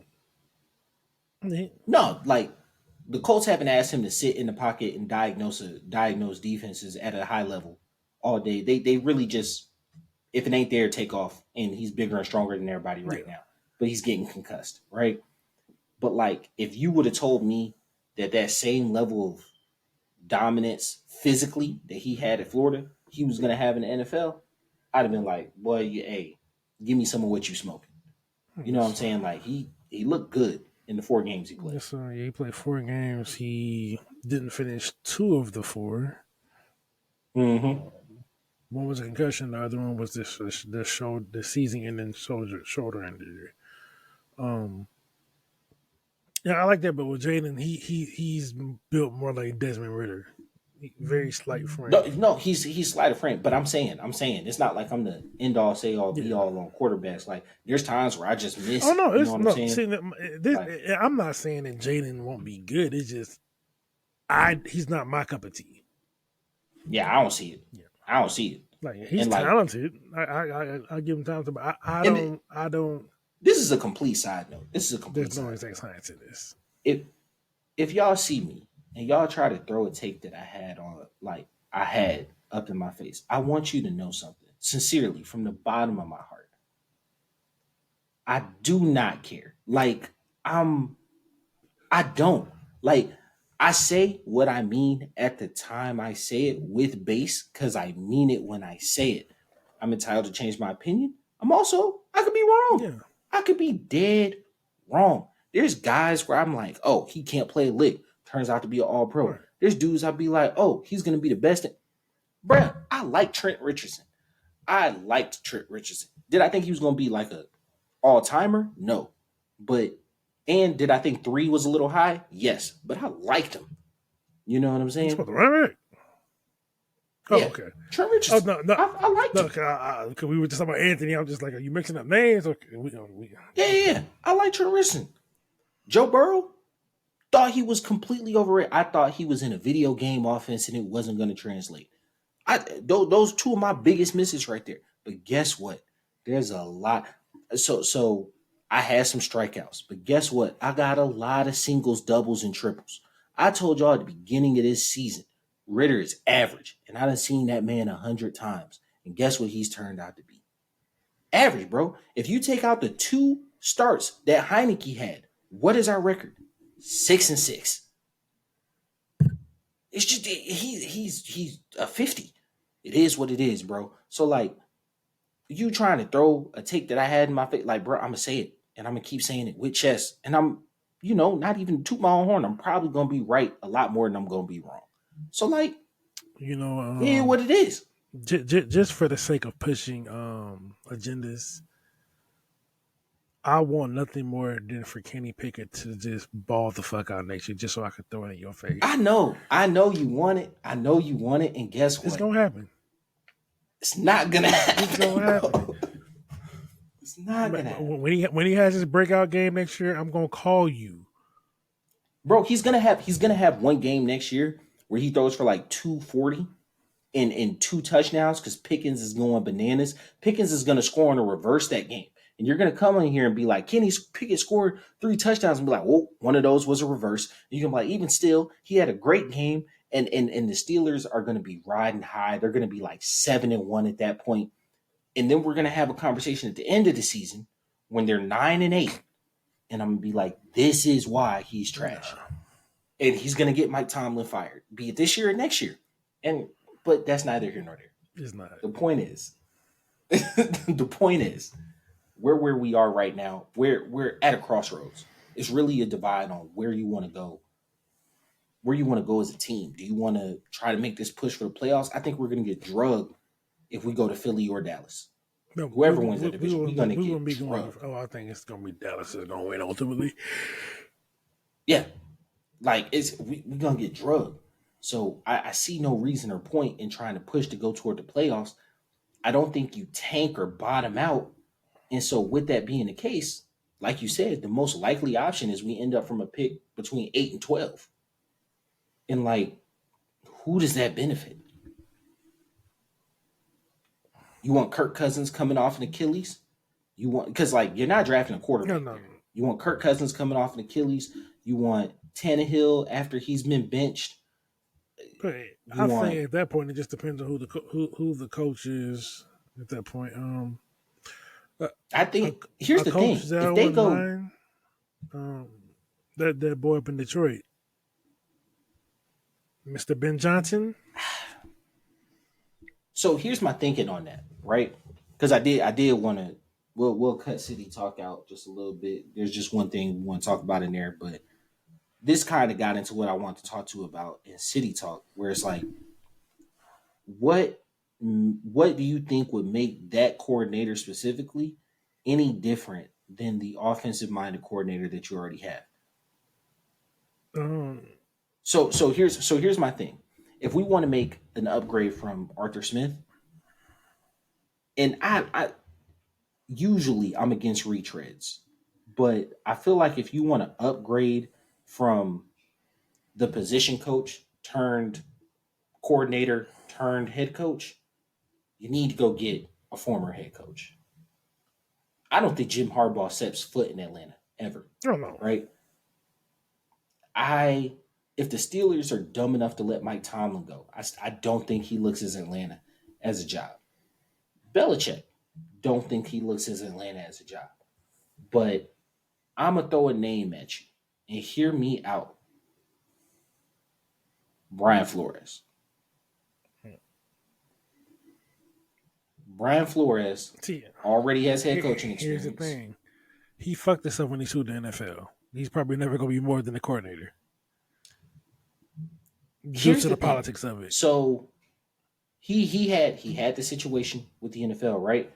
he- no like the Colts haven't asked him to sit in the pocket and diagnose defenses at a high level all day. They really just if it ain't there, take off. And he's bigger and stronger than everybody right yeah, now, but he's getting concussed, right? But like if you would have told me that same level of dominance physically that he had at Florida, he was going to have in the NFL, I'd have been like, boy, hey, give me some of what you smoking. You know what I'm so, saying? Like he looked good in the 4 games he played. so yeah, he played 4 games. He didn't finish 2 of the 4. Mm-hmm. One was a concussion. The other one was the season-ending shoulder injury. Um, yeah, I like that. But with Jaden, he's built more like Desmond Ritter, very slight No, frame. no, he's slight of frame, but I'm saying it's not like I'm the end all say all be Yeah. all on quarterbacks. Like there's times where I just Oh miss. no, You know it's what I'm no. saying? See, Like I'm not saying that Jaden won't be good. It's just he's not my cup of tea. yeah, I don't see it. Yeah, I don't see it. like he's And like talented. I give him time to, but and I don't. this is a complete side note. This is a complete There's no side note. exact science in this. If if y'all see me and y'all try to throw a take that I had up in my face, I want you to know something sincerely from the bottom of my heart. I do not care. Like I'm I don't like I say what I mean at the time I say it with bass because I mean it when I say it. I'm entitled to change my opinion. I could be wrong. Yeah, I could be dead wrong. There's guys where I'm like, oh, he can't play a lick. Turns out to be an all pro. right. There's dudes I'd be like, oh, he's gonna be the best. Bruh, I like Trent Richardson. I liked Trent Richardson. Did I think he was gonna be like a all timer? No. But and did I think 3 was a little high? Yes. But I liked him. You know what I'm He's saying? supposed to run it. Oh, Yeah. okay. Trent Oh Richardson. no, no, I liked no. him. Cause we were just talking about Anthony. I'm just like, are you mixing up names? Okay, Yeah, yeah, okay. yeah. I like Trent Richardson. Joe Burrow thought he was completely overrated. I thought he was in a video game offense and it wasn't going to translate. Those two of my biggest misses right there. But guess what? There's a lot. So I had some strikeouts, but guess what? I got a lot of singles, doubles, and triples. I told y'all at the beginning of this season, Ritter is average, and I done seen that man 100 times. And guess what he's turned out to be? Average, bro. If you take out the 2 starts that Heineke had, what is our record? 6-6. It's just he's a 50. It is what it is, bro. So like you trying to throw a take that I had in my face, like bro, I'm gonna say it and I'm gonna keep saying it with chest. And I'm, not even toot my own horn. I'm probably gonna be right a lot more than I'm gonna be wrong. So like, You know, yeah, what it is. just for the sake of pushing agendas, I want nothing more than for Kenny Pickett to just ball the fuck out next year, just so I can throw it in your face. I know you want it. I know you want it, and guess It's what? gonna happen. It's not gonna It's happen, gonna happen. bro. It's not gonna happen, When he has his breakout game next year, I'm gonna call you. bro. He's gonna have one game next year where he throws for like 240 and two touchdowns because Pickens is going bananas. Pickens is gonna score on a reverse that game. And you're gonna come in here and be like, Kenny Pickett scored 3 touchdowns, and be like, well, one of those was a reverse. And you can be like, even still, he had a great game, and the Steelers are gonna be riding high. They're gonna be like 7-1 at that point. And then we're gonna have a conversation at the end of the season when they're 9-8, and I'm gonna be like, this is why he's trash, Nah, and he's gonna get Mike Tomlin fired, be it this year or next year. And but that's neither here nor there. it's not. The point is, the point is, where we are right now, we're at a crossroads. It's really a divide on where you want to go as a team. Do you want to try to make this push for the playoffs? I think we're gonna get drugged if we go to Philly or Dallas. No, Whoever wins that division, we're gonna we get wouldn't be going. drugged. Oh, I think it's gonna be Dallas is gonna win ultimately. Yeah, like we're gonna get drugged. So I see no reason or point in trying to push to go toward the playoffs. I don't think you tank or bottom out. And so, with that being the case, like you said, the most likely option is we end up from a pick between 8 and 12. And like, who does that benefit? You want Kirk Cousins coming off an Achilles? You want because like you're not drafting a No, quarterback no, there. You want Kirk Cousins coming off an Achilles. You want Tannehill after he's been benched. but You I think want at that point it just depends on who the coach is at that point. A, I a, think here's a the coach thing. that I If they wouldn't go mind. Um, that boy up in Detroit, Mr. Ben Johnson. so here's my thinking on that, right? Because I did want to. We'll cut City Talk out just a little bit. There's just one thing we want to talk about in there, but this kind of got into what I want to talk to you about in City Talk, where it's like, what what do you think would make that coordinator specifically any different than the offensive minded coordinator that you already have? Um, So here's my thing. If we want to make an upgrade from Arthur Smith, and I usually I'm against retreads, but I feel like if you want to upgrade from the position coach turned coordinator turned head coach, you need to go get a former head coach. I don't think Jim Harbaugh steps foot in Atlanta ever, I don't know. right? I if the Steelers are dumb enough to let Mike Tomlin go, I don't think he looks as Atlanta as a job. Belichick don't think he looks as Atlanta as a job. But I'm gonna throw a name at you and hear me out. Brian Flores. Brian Flores See, already has head coaching here's the experience. thing. He fucked us up when he sued the NFL. He's probably never gonna be more than a coordinator due Here's to the the thing. politics of it. So he had the situation with the NFL, right?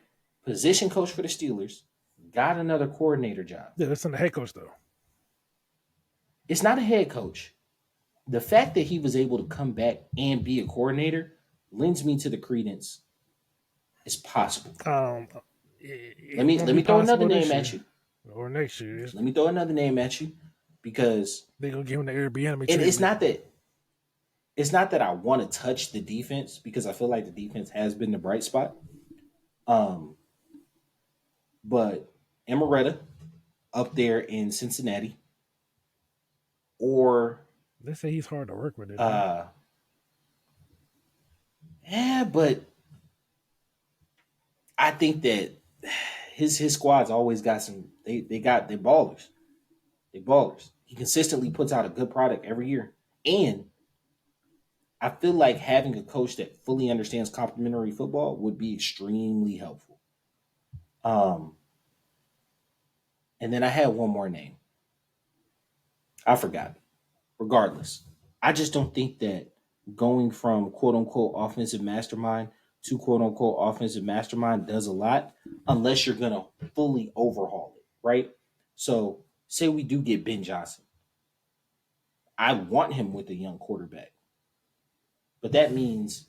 Position coach for the Steelers, got another coordinator job. Yeah, that's not the head coach though. It's not a head coach. The fact that he was able to come back and be a coordinator lends me to the credence it's possible. Let It me won't let be me throw another possible this name at year you. or next year. Let me throw another name at you because They gonna give him the Airbnb and treatment. it's not that I want to touch the defense because I feel like the defense has been the bright spot. Um, but Amaretta up there in Cincinnati, or They say he's hard to work with, didn't they? uh, yeah, but I think that his squad's always got some. They got they ballers. They ballers. He consistently puts out a good product every year, and I feel like having a coach that fully understands complementary football would be extremely helpful. Um, and then I had one more name. I forgot. Regardless, I just don't think that going from quote unquote offensive mastermind to quote unquote offensive mastermind does a lot unless you're gonna fully overhaul it, right? So say we do get Ben Johnson. I want him with a young quarterback. But that means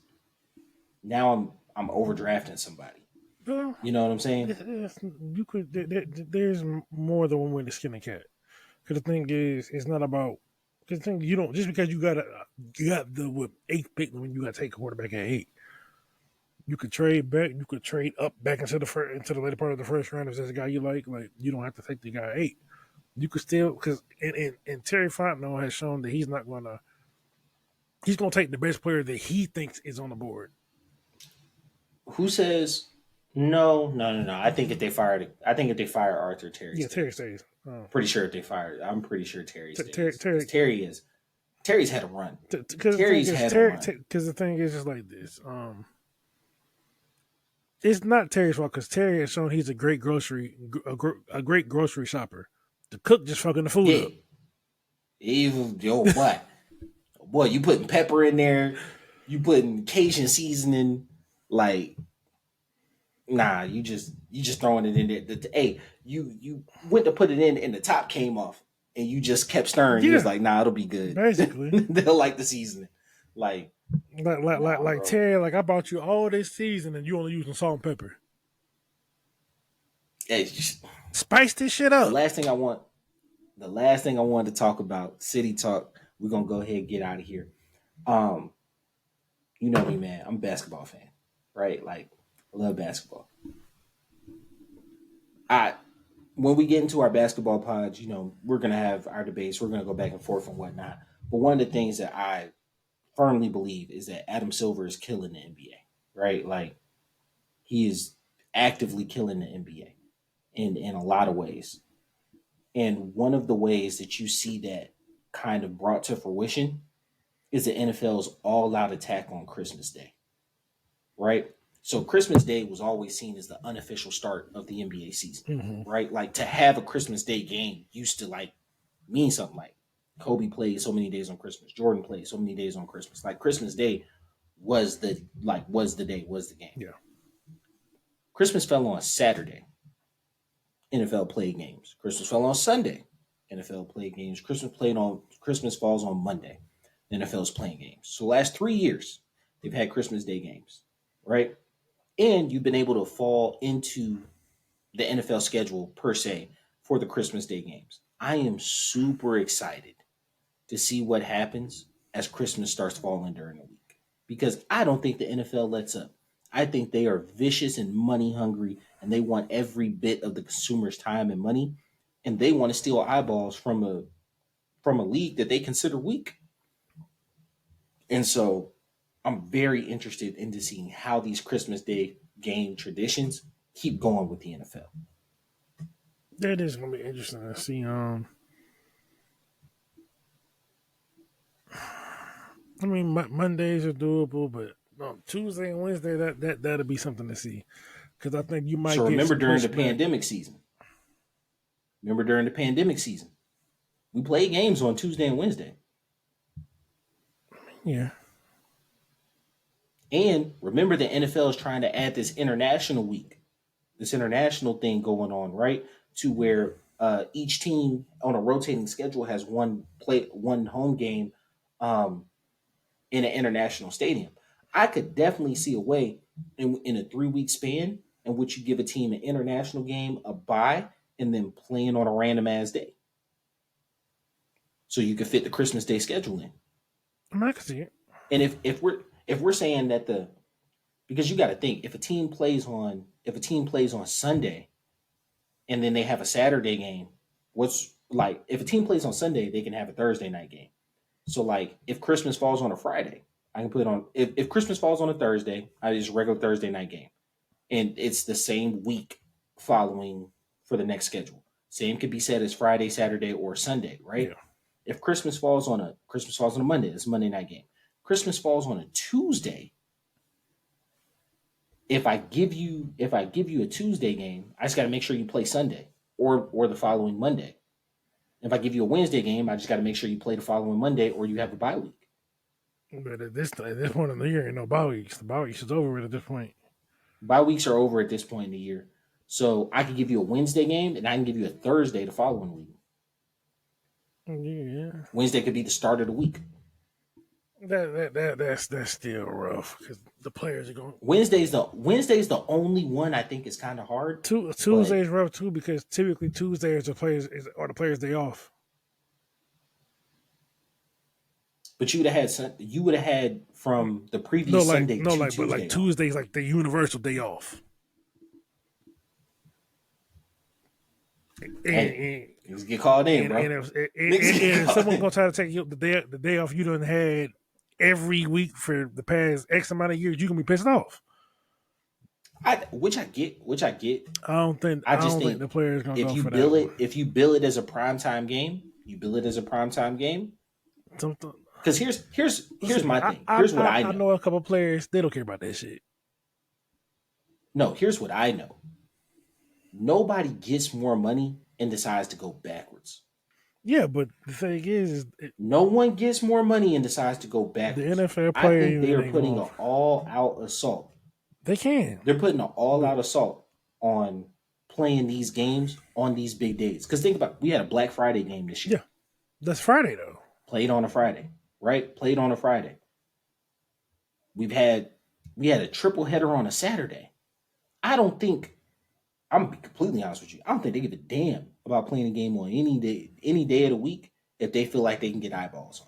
now I'm overdrafting somebody. Well, You know what I'm saying? you could. There's more than one way to skin a cat. Because the thing is, it's not about. Because the thing you don't just because you got the what, eighth pick when you got to take a quarterback at 8. You could trade back. You could trade up back into the later part of the first round if there's a guy you like. Like you don't have to take the guy at 8. You could still because and Terry Fontenot has shown that he's not gonna. He's gonna take the best player that he thinks is on the board. Who says no, no, no, no? I think if they fire Arthur, Terry Yeah, Terry stays. stays. Pretty sure if they fired, I'm pretty sure Terry Terry, stays because Terry, Terry's had a run. because the thing Terry's is, had a run. because the thing is just like this. It's not Terry's fault because Terry has shown he's a great a great grocery shopper. The cook just fucking the food Yeah, up. even yo what boy, you putting pepper in there, you putting Cajun seasoning, like nah, you just throwing it in there. Hey, you went to put it in, and the top came off, and you just kept stirring. You was Yeah, like, nah, it'll be good. basically. They'll like the seasoning. Like, nah, Like bro. Terry, like I bought you all this season and you only using salt and pepper. Hey, Spice this shit the up. last thing I want, the last thing I wanted to talk about, city talk. We're gonna go ahead and get out of here. Um, you know me, man. I'm a basketball fan, right? Like, I love basketball. I when we get into our basketball pods, we're gonna have our debates. We're gonna go back and forth and whatnot. But one of the things that I firmly believe is that Adam Silver is killing the NBA, right? Like he is actively killing the NBA in a lot of ways. And one of the ways that you see that kind of brought to fruition is the NFL's all-out attack on Christmas Day, right? So Christmas Day was always seen as the unofficial start of the NBA season, Mm-hmm. right? Like to have a Christmas Day game used to like mean something. Like Kobe played so many days on Christmas, Jordan played so many days on Christmas. Like Christmas Day was the day, was the game. Yeah. Christmas fell on Saturday. NFL played games. Christmas fell on Sunday. NFL played games. Christmas falls on Monday. NFL's playing games. So last 3 years, they've had Christmas Day games, right? And you've been able to fall into the NFL schedule per se for the Christmas Day games. I am super excited to see what happens as Christmas starts falling during the week because I don't think the NFL lets up. I think they are vicious and money hungry and they want every bit of the consumer's time and money and they want to steal eyeballs from a league that they consider weak. And so I'm very interested into seeing how these Christmas Day game traditions keep going with the NFL. That is gonna be interesting to see. I mean, Mondays are doable, but Tuesday and Wednesday that'll be something to see because I think you might So get remember some during the pushback. pandemic season, remember during the pandemic season, we played games on Tuesday and Wednesday. Yeah, And remember, the NFL is trying to add this international week, this international thing going on, right? To where each team on a rotating schedule has one home game um, in an international stadium. I could definitely see a way in a 3 week span in which you give a team an international game, a bye, and then playing on a random ass day, so you could fit the Christmas Day schedule in. I mean, I can see it. And if we're saying that the because you got to think if a team plays on Sunday and then they have a Saturday game, what's like if a team plays on Sunday, they can have a Thursday night game. So like if Christmas falls on a Friday, I can put on if Christmas falls on a Thursday, I just regular Thursday night game. And it's the same week following for the next schedule. Same could be said as Friday, Saturday, or Sunday, right? Yeah, If Christmas falls on a Monday, it's a Monday night game. Christmas falls on a Tuesday, if I give you a Tuesday game, I just got to make sure you play Sunday or the following Monday. If I give you a Wednesday game, I just got to make sure you play the following Monday or you have a bye week. But at this point in the year, ain't no bye weeks. The bye weeks is over with at this point. Bye weeks are over at this point in the year. So I could give you a Wednesday game and I can give you a Thursday the following week. Yeah, Wednesday could be the start of the week. that's still rough because the players are going. Wednesday's the only one I think is kind of hard, but Tuesday's rough too because typically Tuesday is the players' day off. you would have had from the No, previous like Sunday no, to like but like Tuesday off. Tuesday's like the universal day off. And Hey, and niggas get called in, and, bro. and if and, Niggas and get if called someone's in. gonna try to take you the day off you done had every week for the past X amount of years, you gonna be pissed off. Which I get, I don't think I I just don't think think the players gonna go for that one. if you bill it as a primetime game, you bill it as a primetime game. Something, Because here's listen, my I, thing. I Here's what I I I know. know a couple players they don't care about that shit. No, here's what I know. Nobody gets more money and decides to go backwards. Yeah, but the thing is No one gets more money and decides to go the backwards. NFL I player think they unit are ain't putting going. an all out assault. They can, They're putting an all but out assault on playing these games on these big days. Because think about we had a Black Friday game this year. yeah, that's Friday though. Played on a Friday, right? Played on a Friday. We've had we had a triple header on a Saturday. I don't think I'm gonna be completely honest with you. I don't think they give a damn about playing a game on any day of the week if they feel like they can get eyeballs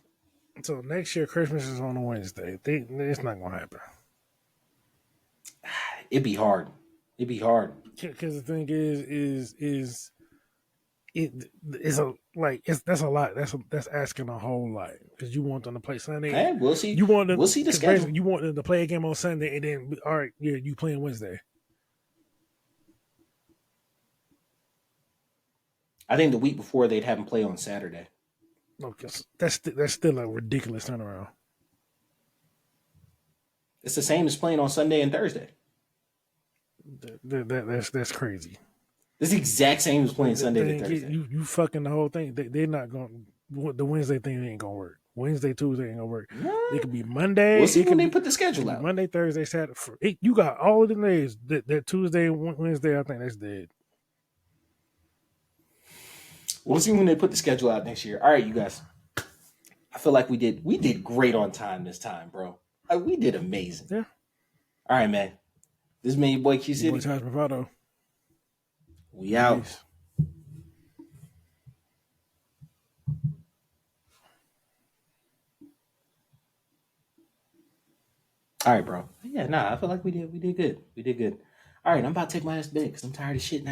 on So next year Christmas is on a Wednesday. It's not gonna happen. it. It'd be hard. It'd be hard. Because the thing is it's a like it's that's a lot. That's asking a whole lot because you want them to play Sunday. Hey, we'll see. You want them We'll see the because schedule. basically you want them to play a game on Sunday and then all right, yeah, you playing Wednesday. I think the week before they'd have them play on Saturday. No, that's still a ridiculous turnaround. It's the same as playing on Sunday and Thursday. That's crazy. It's the exact same as playing Sunday to Thing Thursday. you fucking the whole thing. They're not going. The Wednesday thing ain't gonna work. Wednesday, Tuesday ain't gonna work. It Nah, could be Monday. we'll see It when could they be put the schedule out. Monday, Thursday, Saturday. You got all of the days. That Tuesday, Wednesday. I think that's dead. We'll see when they put the schedule out next year. All right, you guys. I feel like we did great on time this time, bro. Like, we did amazing. Yeah. All right, man. This is me, your boy Q Your boy City. Taj Bravado. We out. Peace. All right, bro. Yeah, nah, I feel like we did good. We did good. All right, I'm about to take my ass to bed because I'm tired of shit.